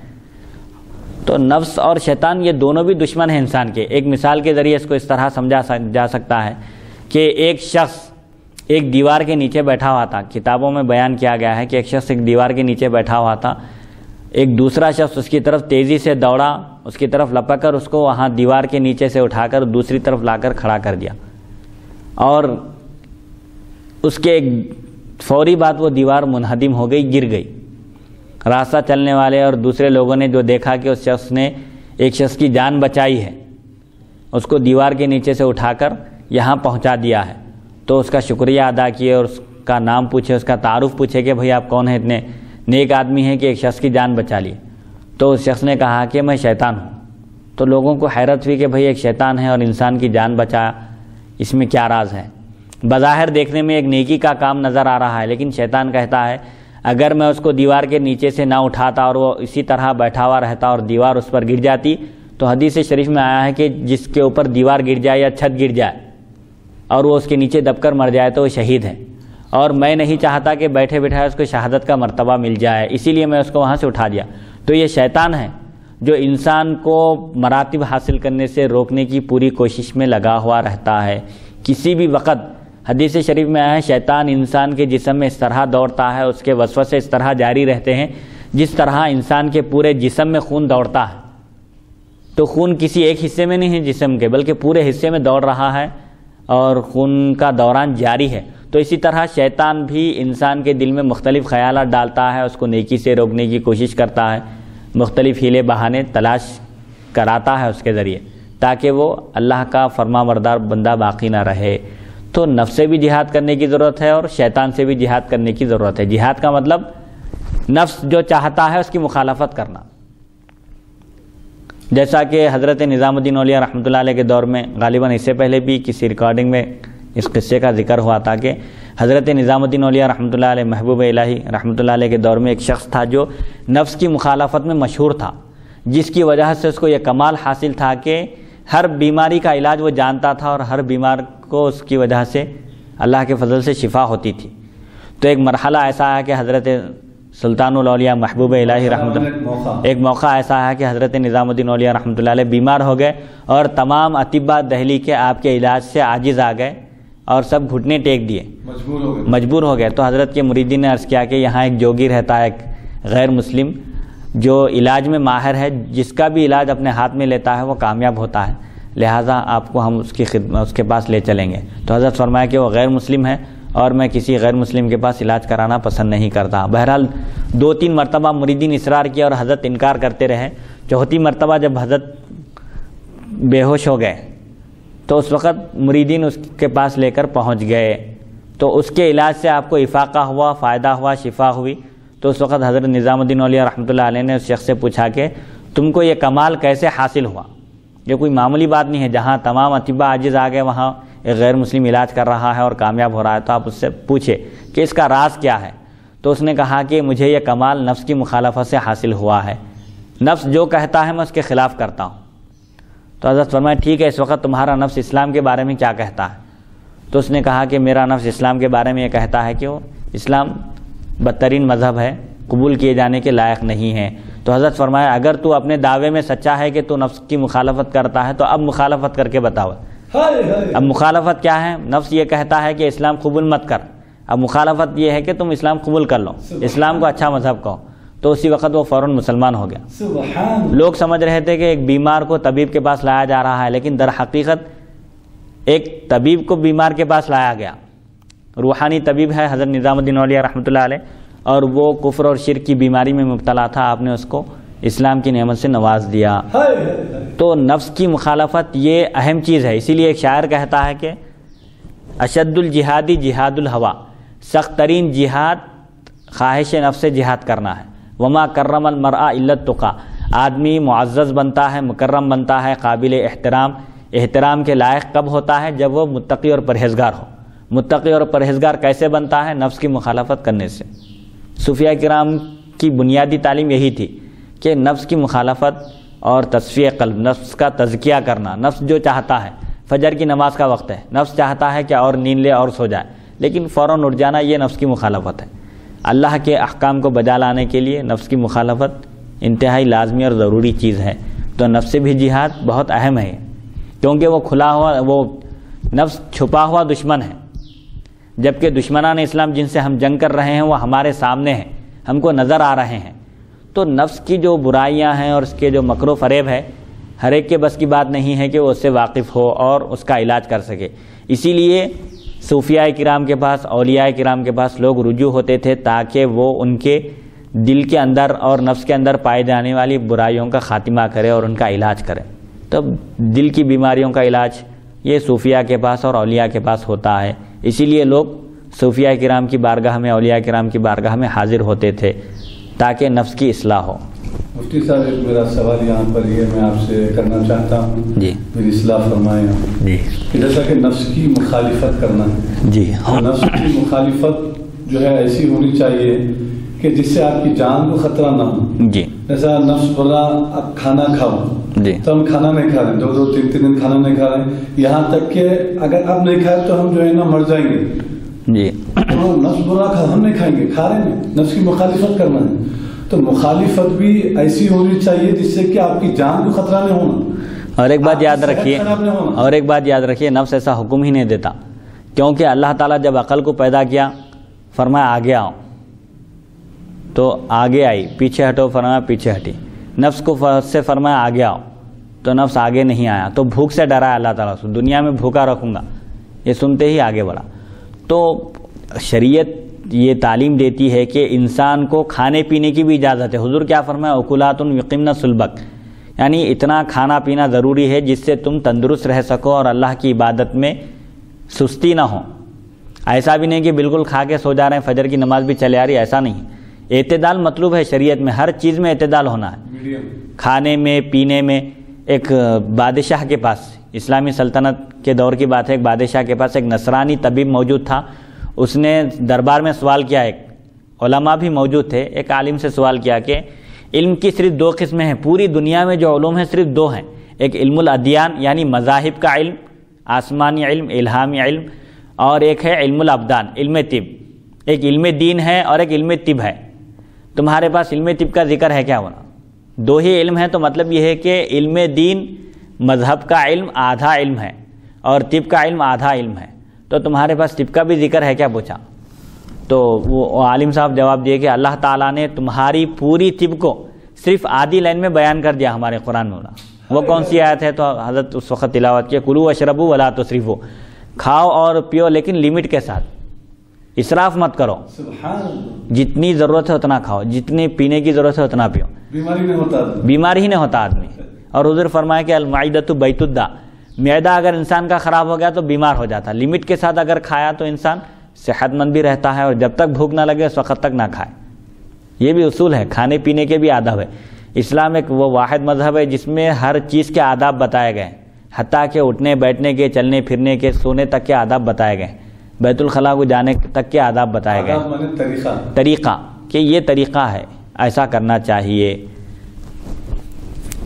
تو نفس اور شیطان یہ دونوں بھی دشمن ہیں انسان کے. ایک مثال کے ذریعے اس کو اس طرح سمجھا جا سکتا ہے کہ ایک شخص ایک دیوار کے نیچے بیٹھا ہوا تھا. کتابوں میں بیان کیا گیا ہے کہ ایک شخص ایک دیوار کے نیچے بیٹھا ہوا تھا, ایک دوسرا شخص اس کی طرف تیزی سے دوڑا, اس کی طرف لپک کر اس کو وہاں دیوار کے نیچے سے اٹھا کر دوسری طرف لا کر کھڑا کر دیا, اور اس کے ایک فوری بعد وہ دیوار منہدم ہو گئی, گر گئی. راستہ چلنے والے اور دوسرے لوگوں نے جو دیکھا کہ اس شخص نے ایک شخص کی جان بچائی ہے, اس کو دیوار کے نیچے سے اٹھا کر یہاں پہنچا دیا ہے, تو اس کا شکریہ ادا کیے اور اس کا نام پوچھے, اس کا تعارف پوچھے کہ بھئی آپ کون ہیں, اتنے نیک آدمی ہیں کہ ایک شخص کی جان بچا لی. تو اس شخص نے کہا کہ میں شیطان ہوں. تو لوگوں کو حیرت ہوئی کہ بھئی ایک شیطان ہے اور انسان کی جان بچایا, اس میں کیا راز ہے؟ بظاہر دیکھنے میں ایک نیکی کا کام نظر آ رہا ہے, لیکن شیطان کہتا ہے اگر میں اس کو دیوار کے نیچے سے نہ اٹھاتا اور وہ اسی طرح بیٹھا ہوا رہتا اور دیوار اس پر گر جاتی, تو حدیث شریف میں آیا ہے کہ جس کے اوپر دیوار گر جائے یا چھت گر جائے اور وہ اس کے نیچے دب کر مر جائے تو وہ شہید ہے, اور میں نہیں چاہتا کہ بیٹھے بیٹھائے اس کو شہادت کا مرتبہ مل جائے, اسی لیے میں اس کو وہاں سے اٹھا دیا. تو یہ شیطان ہے جو انسان کو مراتب حاصل کرنے سے روکنے کی پوری کوشش میں لگا ہوا رہتا ہے. کسی بھی وقت حدیث شریف میں آیا ہے شیطان انسان کے جسم میں اس طرح دوڑتا ہے, اس کے وسوسے اس طرح جاری رہتے ہیں جس طرح انسان کے پورے جسم میں خون دوڑتا ہے. تو خون کسی ایک حصے میں نہیں ہے جسم کے, بلکہ پورے حصے میں دوڑ رہا ہے اور خون کا دوران جاری ہے. تو اسی طرح شیطان بھی انسان کے دل میں مختلف خیالات ڈالتا ہے, اس کو نیکی سے روکنے کی کوشش کرتا ہے, مختلف ہیلے بہانے تلاش کراتا ہے اس کے ذریعے, تاکہ وہ اللہ کا فرما بردار بندہ باقی نہ رہے. تو نفس سے بھی جہاد کرنے کی ضرورت ہے اور شیطان سے بھی جہاد کرنے کی ضرورت ہے. جہاد کا مطلب نفس جو چاہتا ہے اس کی مخالفت کرنا. جیسا کہ حضرت نظام الدین اولیاء رحمۃ اللہ علیہ کے دور میں, غالباً اس سے پہلے بھی کسی ریکارڈنگ میں اس قصے کا ذکر ہوا تھا کہ حضرت نظام الدین اولیاء رحمۃ اللہ علیہ محبوب الہی رحمۃ اللہ علیہ کے دور میں ایک شخص تھا جو نفس کی مخالفت میں مشہور تھا, جس کی وجہ سے اس کو یہ کمال حاصل تھا کہ ہر بیماری کا علاج وہ جانتا تھا اور ہر بیمار کو اس کی وجہ سے اللہ کے فضل سے شفا ہوتی تھی. تو ایک مرحلہ ایسا آیا کہ حضرت سلطان الاولیاء محبوب الہی رحمۃ اللہ, ایک موقع ایسا آیا کہ حضرت نظام الدین اولیاء رحمۃ اللہ علیہ بیمار ہو گئے اور تمام اطباء دہلی کے آپ کے علاج سے عاجز آ گئے اور سب گھٹنے ٹیک دیے, مجبور ہو گئے. تو حضرت کے مریدین نے عرض کیا کہ یہاں ایک جوگی رہتا ہے, ایک غیر مسلم جو علاج میں ماہر ہے, جس کا بھی علاج اپنے ہاتھ میں لیتا ہے وہ کامیاب ہوتا ہے, لہٰذا آپ کو ہم اس کے پاس لے چلیں گے. تو حضرت فرمایا کہ وہ غیر مسلم ہے اور میں کسی غیر مسلم کے پاس علاج کرانا پسند نہیں کرتا. بہرحال 2-3 مرتبہ مریدین اصرار کیا اور حضرت انکار کرتے رہے. چوتھی مرتبہ جب حضرت بے ہوش ہو گئے تو اس وقت مریدین اس کے پاس لے کر پہنچ گئے. تو اس کے علاج سے آپ کو افاقہ ہوا, فائدہ ہوا, شفا ہوئی. تو اس وقت حضرت نظام الدین اولیاء رحمۃ اللہ علیہ نے اس شخص سے پوچھا کہ تم کو یہ کمال کیسے حاصل ہوا؟ یہ کوئی معمولی بات نہیں ہے, جہاں تمام اطباء عاجز آ گئے وہاں ایک غیر مسلم علاج کر رہا ہے اور کامیاب ہو رہا ہے. تو آپ اس سے پوچھے کہ اس کا راز کیا ہے؟ تو اس نے کہا کہ مجھے یہ کمال نفس کی مخالفت سے حاصل ہوا ہے, نفس جو کہتا ہے میں اس کے خلاف کرتا ہوں. تو حضرت فرمایا ٹھیک ہے, اس وقت تمہارا نفس اسلام کے بارے میں کیا کہتا ہے؟ تو اس نے کہا کہ میرا نفس اسلام کے بارے میں یہ کہتا ہے کہ وہ اسلام بدترین مذہب ہے, قبول کیے جانے کے لائق نہیں ہے. تو حضرت فرمایا اگر تو اپنے دعوے میں سچا ہے کہ تو نفس کی مخالفت کرتا ہے تو اب مخالفت کر کے بتاؤ. اب مخالفت کیا ہے؟ نفس یہ کہتا ہے کہ اسلام قبول مت کر, اب مخالفت یہ ہے کہ تم اسلام قبول کر لو, اسلام کو اچھا مذہب کہو. تو اسی وقت وہ فوراً مسلمان ہو گیا. لوگ سمجھ رہے تھے کہ ایک بیمار کو طبیب کے پاس لایا جا رہا ہے, لیکن در حقیقت ایک طبیب کو بیمار کے پاس لایا گیا، روحانی طبیب ہے حضرت نظام الدین اولیاء رحمۃ اللہ علیہ، اور وہ کفر اور شرک کی بیماری میں مبتلا تھا، آپ نے اس کو اسلام کی نعمت سے نواز دیا۔ تو نفس کی مخالفت یہ اہم چیز ہے، اسی لیے ایک شاعر کہتا ہے کہ اشد الجہادی جہاد الہوا، سخت ترین جہاد خواہش نفس سے جہاد کرنا ہے۔ وما کرم المرء الا التقی، آدمی معزز بنتا ہے، مکرم بنتا ہے، قابل احترام کے لائق کب ہوتا ہے؟ جب وہ متقی اور پرہیزگار ہو۔ متقی اور پرہیزگار کیسے بنتا ہے؟ نفس کی مخالفت کرنے سے۔ صوفیاء کرام کی بنیادی تعلیم یہی تھی کہ نفس کی مخالفت اور تصفیہ قلب، نفس کا تزکیہ کرنا۔ نفس جو چاہتا ہے، فجر کی نماز کا وقت ہے، نفس چاہتا ہے کہ اور نیند لے اور سو جائے، لیکن فوراً اٹھ جانا، یہ نفس کی مخالفت ہے۔ اللہ کے احکام کو بجا لانے کے لیے نفس کی مخالفت انتہائی لازمی اور ضروری چیز ہے۔ تو نفس سے بھی جہاد بہت اہم ہے، کیونکہ وہ کھلا ہوا، وہ نفس چھپا ہوا دشمن ہے، جبکہ دشمنان اسلام جن سے ہم جنگ کر رہے ہیں وہ ہمارے سامنے ہیں، ہم کو نظر آ رہے ہیں۔ تو نفس کی جو برائیاں ہیں اور اس کے جو مکر و فریب ہے، ہر ایک کے بس کی بات نہیں ہے کہ وہ اس سے واقف ہو اور اس کا علاج کر سکے۔ اسی لیے صوفیاء کرام کے پاس، اولیاء کرام کے پاس لوگ رجوع ہوتے تھے تاکہ وہ ان کے دل کے اندر اور نفس کے اندر پائے جانے والی برائیوں کا خاتمہ کرے اور ان کا علاج کرے۔ تو دل کی بیماریوں کا علاج یہ صوفیاء کے پاس اور اولیاء کے پاس ہوتا ہے، اسی لیے لوگ صوفیاء کرام کی بارگاہ میں، اولیاء کرام کی بارگاہ میں حاضر ہوتے تھے تاکہ نفس کی اصلاح ہو۔ مفتی صاحب، ایک میرا سوال یہاں پر یہ میں آپ سے کرنا چاہتا ہوں، جی میری اصلاح فرمائیں جی، کہ جیسا کہ نفس کی مخالفت کرنا ہے، جی نفس کی مخالفت جو ہے ایسی ہونی چاہیے کہ جس سے آپ کی جان کو خطرہ نہ ہو۔ جی، جیسا نفس بولا اب کھانا کھاؤ، جی، تو ہم کھانا نہیں کھا رہے، 2 3 دن کھانا نہیں کھا رہے، یہاں تک کہ اگر اب نہیں کھائے تو ہم جو ہے نا مر جائیں گے۔ جی، نفس بولا ہم نہیں کھائیں گے، کھا رہے ہیں، نفس کی مخالفت کرنا ہے۔ تو مخالفت بھی ایسی ہونی چاہیے جس سے کہ آپ کی جان کو خطرہ نہیں ہونا۔ اور ایک بات یاد رکھیے، نفس ایسا حکم ہی نہیں دیتا، کیونکہ اللہ تعالیٰ جب عقل کو پیدا کیا فرمایا آگے آؤ، تو آگے آئی، پیچھے ہٹو فرمایا پیچھے ہٹی۔ نفس کو سے فرمایا آگے آؤ، تو نفس آگے نہیں آیا، تو بھوک سے ڈرا ہے اللہ تعالیٰ سے، دنیا میں بھوکا رکھوں گا، یہ سنتے ہی آگے بڑھا۔ تو شریعت یہ تعلیم دیتی ہے کہ انسان کو کھانے پینے کی بھی اجازت ہے۔ حضور کیا فرمایا؟ اکلات یقمن صلبک، یعنی اتنا کھانا پینا ضروری ہے جس سے تم تندرست رہ سکو اور اللہ کی عبادت میں سستی نہ ہو۔ ایسا بھی نہیں کہ بالکل کھا کے سو جا رہے ہیں، فجر کی نماز بھی چلے آ رہی، ایسا نہیں۔ اعتدال مطلوب ہے شریعت میں، ہر چیز میں اعتدال ہونا ہے، کھانے میں، پینے میں۔ ایک بادشاہ کے پاس، اسلامی سلطنت کے دور کی بات ہے، ایک بادشاہ کے پاس ایک نصرانی طبیب موجود تھا۔ اس نے دربار میں سوال کیا، ایک علماء بھی موجود تھے، ایک عالم سے سوال کیا کہ علم کی صرف 2 قسمیں ہیں، پوری دنیا میں جو علوم ہیں صرف 2 ہیں، ایک علم الادیان یعنی مذاہب کا علم، آسمانی علم، الہامی علم، اور ایک ہے علم الابدان، علم طب۔ ایک علم دین ہے اور ایک علم طب ہے۔ تمہارے پاس علم طب کا ذکر ہے کیا؟ ہونا 2 ہی علم ہے، تو مطلب یہ ہے کہ علم دین، مذہب کا علم آدھا علم ہے اور طب کا علم آدھا علم ہے، تو تمہارے پاس طب کا بھی ذکر ہے کیا پوچھا؟ تو وہ عالم صاحب جواب دیے کہ اللہ تعالیٰ نے تمہاری پوری طب کو صرف آدھی لائن میں بیان کر دیا ہمارے قرآن میں۔ وہ کون سی آیت ہے؟ تو حضرت اس وقت تلاوت کیا، کلوا واشربوا ولا تسرفوا، کھاؤ اور پیو لیکن لمٹ کے ساتھ، اسراف مت کرو، جتنی ضرورت ہے اتنا کھاؤ، جتنی پینے کی ضرورت ہے اتنا پیو، بیمار ہی نہیں ہوتا آدمی۔ اور حضور فرمایا کہ المعدۃ بیت الداء، معدہ اگر انسان کا خراب ہو گیا تو بیمار ہو جاتا، لمٹ کے ساتھ اگر کھایا تو انسان صحت مند بھی رہتا ہے، اور جب تک بھوک نہ لگے اس وقت تک نہ کھائے۔ یہ بھی اصول ہے، کھانے پینے کے بھی آداب ہے۔ اسلام ایک وہ واحد مذہب ہے جس میں ہر چیز کے آداب بتائے گئے ہیں، حتیٰ کہ اٹھنے بیٹھنے کے، چلنے پھرنے کے، سونے تک کے آداب بتائے گئے ہیں، بیت الخلاء کو جانے تک کے آداب بتائے گئے ہیں، طریقہ کہ یہ طریقہ ہے، ایسا کرنا چاہیے۔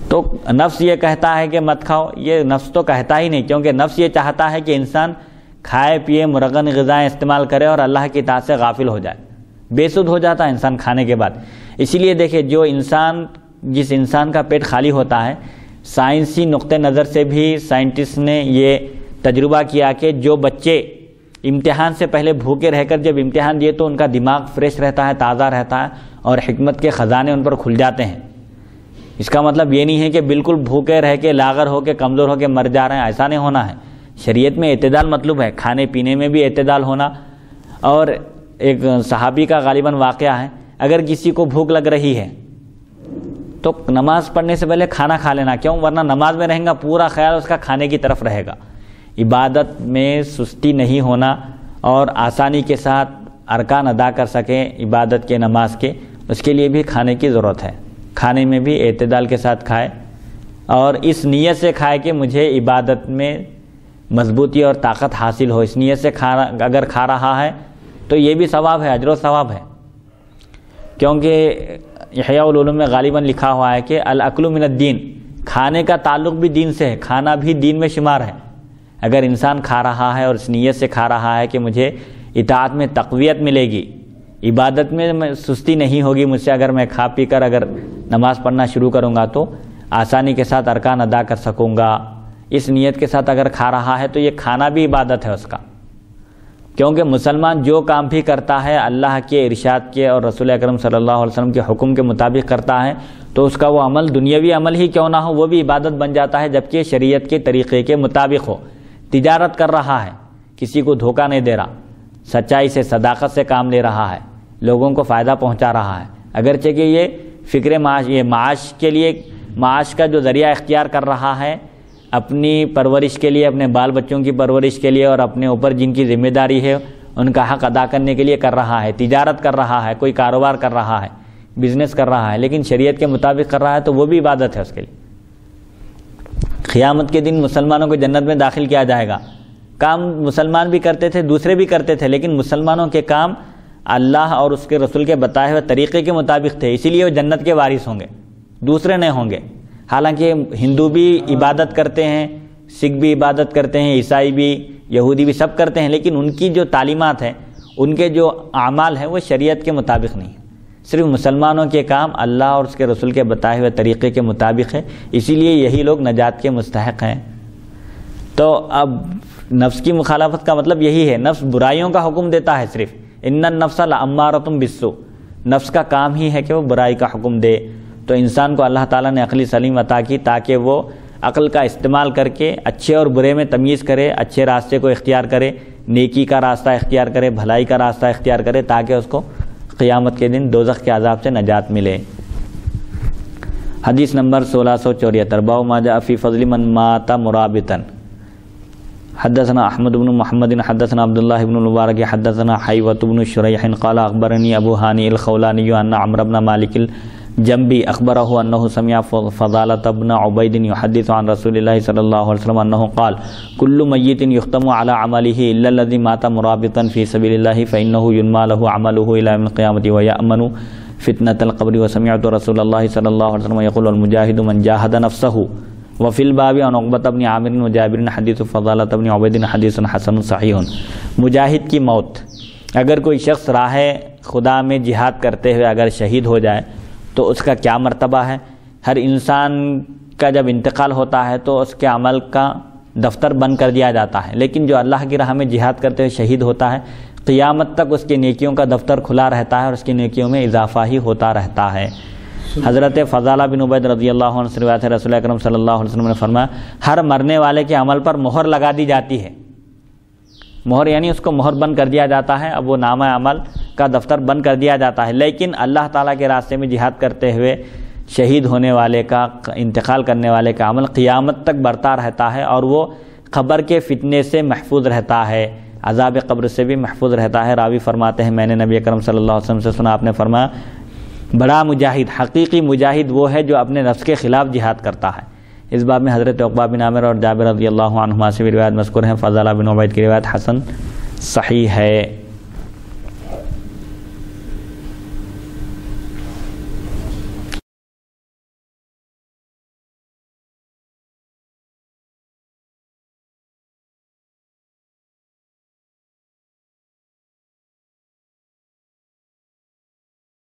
تو نفس یہ کہتا ہے کہ مت کھاؤ، یہ نفس تو کہتا ہی نہیں، کیونکہ نفس یہ چاہتا ہے کہ انسان کھائے پیے، مرغن غذائیں استعمال کرے اور اللہ کی اطاعت سے غافل ہو جائے، بے سود ہو جاتا ہے انسان کھانے کے بعد۔ اسی لیے دیکھیں، جس انسان کا پیٹ خالی ہوتا ہے، سائنسی نقطہ نظر سے بھی سائنٹسٹ نے یہ تجربہ کیا کہ جو بچے امتحان سے پہلے بھوکے رہ کر جب امتحان دیے تو ان کا دماغ فریش رہتا ہے، تازہ رہتا ہے، اور حکمت کے خزانے ان پر کھل جاتے ہیں۔ اس کا مطلب یہ نہیں ہے کہ بالکل بھوکے رہ کے، لاغر ہو کے، کمزور ہو کے مر جا رہے ہیں، ایسا نہیں ہونا ہے۔ شریعت میں اعتدال مطلوب ہے، کھانے پینے میں بھی اعتدال ہونا. اور ایک صحابی کا غالباً واقعہ ہے، اگر کسی کو بھوک لگ رہی ہے تو نماز پڑھنے سے پہلے کھانا کھا لینا، کیوں؟ ورنہ نماز میں رہیں گا پورا خیال اس کا کھانے کی طرف رہے گا. عبادت میں سستی نہیں ہونا اور آسانی کے ساتھ ارکان ادا کر سکیں عبادت کے، نماز کے، اس کے لیے بھی کھانے کی ضرورت ہے. کھانے میں بھی اعتدال کے ساتھ کھائے اور اس نیت سے کھائے کہ مجھے عبادت میں مضبوطی اور طاقت حاصل ہو. اس نیت سے اگر کھا رہا ہے تو یہ بھی ثواب ہے، اجر و ثواب ہے. کیونکہ احیاء العلوم میں غالباً لکھا ہوا ہے کہ الاکل من الدین، کھانے کا تعلق بھی دین سے ہے، کھانا بھی دین میں شمار ہے. اگر انسان کھا رہا ہے اور اس نیت سے کھا رہا ہے کہ مجھے اطاعت میں تقویت ملے گی، عبادت میں سستی نہیں ہوگی مجھ سے، اگر میں کھا پی کر اگر نماز پڑھنا شروع کروں گا تو آسانی کے ساتھ ارکان ادا کر سکوں گا، اس نیت کے ساتھ اگر کھا رہا ہے تو یہ کھانا بھی عبادت ہے اس کا. کیونکہ مسلمان جو کام بھی کرتا ہے اللہ کے ارشاد کے اور رسول اکرم صلی اللہ علیہ وسلم کے حکم کے مطابق کرتا ہے تو اس کا وہ عمل دنیاوی عمل ہی کیوں نہ ہو وہ بھی عبادت بن جاتا ہے، جبکہ شریعت کے طریقے کے مطابق ہو. تجارت کر رہا ہے، کسی کو دھوکہ نہیں دے رہا، سچائی سے صداقت سے کام لے رہا ہے، لوگوں کو فائدہ پہنچا رہا ہے، اگرچہ کہ یہ فکر معاش، یہ معاش کے لیے، معاش کا جو ذریعہ اختیار کر رہا ہے اپنی پرورش کے لیے، اپنے بال بچوں کی پرورش کے لیے اور اپنے اوپر جن کی ذمہ داری ہے ان کا حق ادا کرنے کے لیے کر رہا ہے، تجارت کر رہا ہے، کوئی کاروبار کر رہا ہے، بزنس کر رہا ہے، لیکن شریعت کے مطابق کر رہا ہے تو وہ بھی عبادت ہے اس کے لیے. قیامت کے دن مسلمانوں کو جنت میں داخل کیا جائے گا. کام مسلمان بھی کرتے تھے، دوسرے بھی کرتے تھے، لیکن مسلمانوں کے کام اللہ اور اس کے رسول کے بتائے ہوئے طریقے کے مطابق تھے، اسی لیے وہ جنت کے وارث ہوں گے، دوسرے نہیں ہوں گے. حالانکہ ہندو بھی عبادت کرتے ہیں، سکھ بھی عبادت کرتے ہیں، عیسائی بھی، یہودی بھی، سب کرتے ہیں، لیکن ان کی جو تعلیمات ہیں، ان کے جو اعمال ہیں وہ شریعت کے مطابق نہیں. صرف مسلمانوں کے کام اللہ اور اس کے رسول کے بتائے ہوئے طریقے کے مطابق ہے، اسی لیے یہی لوگ نجات کے مستحق ہیں. تو اب نفس کی مخالفت کا مطلب یہی ہے، نفس برائیوں کا حکم دیتا ہے صرف. ان النفس لامارۃ بالسوء، نفس کا کام ہی ہے کہ وہ برائی کا حکم دے. تو انسان کو اللہ تعالیٰ نے عقل سلیم عطا کی تاکہ وہ عقل کا استعمال کر کے اچھے اور برے میں تمیز کرے، اچھے راستے کو اختیار کرے، نیکی کا راستہ اختیار کرے، بھلائی کا راستہ اختیار کرے، تاکہ اس کو قیامت کے دن دوزخ کے عذاب سے نجات ملے. حدیث نمبر 1674، باب ما جاء فی فضل من مات مرابطا. حدثنا احمد بن محمد حدثنا عبد الله بن المبارك حدثنا حيوة بن شريح قال اخبرني ابو هاني الخولاني ان عمرو بن مالك الجنبي اخبره انه سمع فضالة بن عبيد يحدث عن رسول الله صلى الله عليه وسلم انه قال كل ميت يختم على عمله الا الذي مات مرابطا في سبيل الله فانه ينمى له عمله الى يوم القيامة ويأمن فتنة القبر. وسمعت رسول الله صلى الله عليه وسلم يقول المجاهد من جاهد نفسه. وفي الباب عن عقبة بن عامر وجابر حديث فضالة بن عبيد حديث حسن صحيح. مجاہد کی موت، اگر کوئی شخص راہ خدا میں جہاد کرتے ہوئے اگر شہید ہو جائے تو اس کا کیا مرتبہ ہے. ہر انسان کا جب انتقال ہوتا ہے تو اس کے عمل کا دفتر بند کر دیا جاتا ہے، لیکن جو اللہ کی راہ میں جہاد کرتے ہوئے شہید ہوتا ہے قیامت تک اس کی نیکیوں کا دفتر کھلا رہتا ہے اور اس کی نیکیوں میں اضافہ ہی ہوتا رہتا ہے. حضرت فضالہ بن عبید رضی اللہ عنہ سے روایت ہے، رسول اکرم صلی اللہ علیہ وسلم نے فرمایا ہر مرنے والے کے عمل پر مہر لگا دی جاتی ہے. مہر یعنی اس کو مہر بند کر دیا جاتا ہے، اب وہ نامہ عمل کا دفتر بند کر دیا جاتا ہے، لیکن اللہ تعالیٰ کے راستے میں جہاد کرتے ہوئے شہید ہونے والے کا، انتقال کرنے والے کا عمل قیامت تک بڑھتا رہتا ہے اور وہ قبر کے فتنے سے محفوظ رہتا ہے، عذاب قبر سے بھی محفوظ رہتا ہے. راوی فرماتے ہیں میں نے نبی اکرم صلی اللہ علیہ وسلم سے سنا، آپ نے فرمایا بڑا مجاہد، حقیقی مجاہد وہ ہے جو اپنے نفس کے خلاف جہاد کرتا ہے. اس باب میں حضرت عقبہ بن عامر اور جابر رضی اللہ عنہما سے بھی روایت مذکور ہیں. فضالہ بن عبید کی روایت حسن صحیح ہے.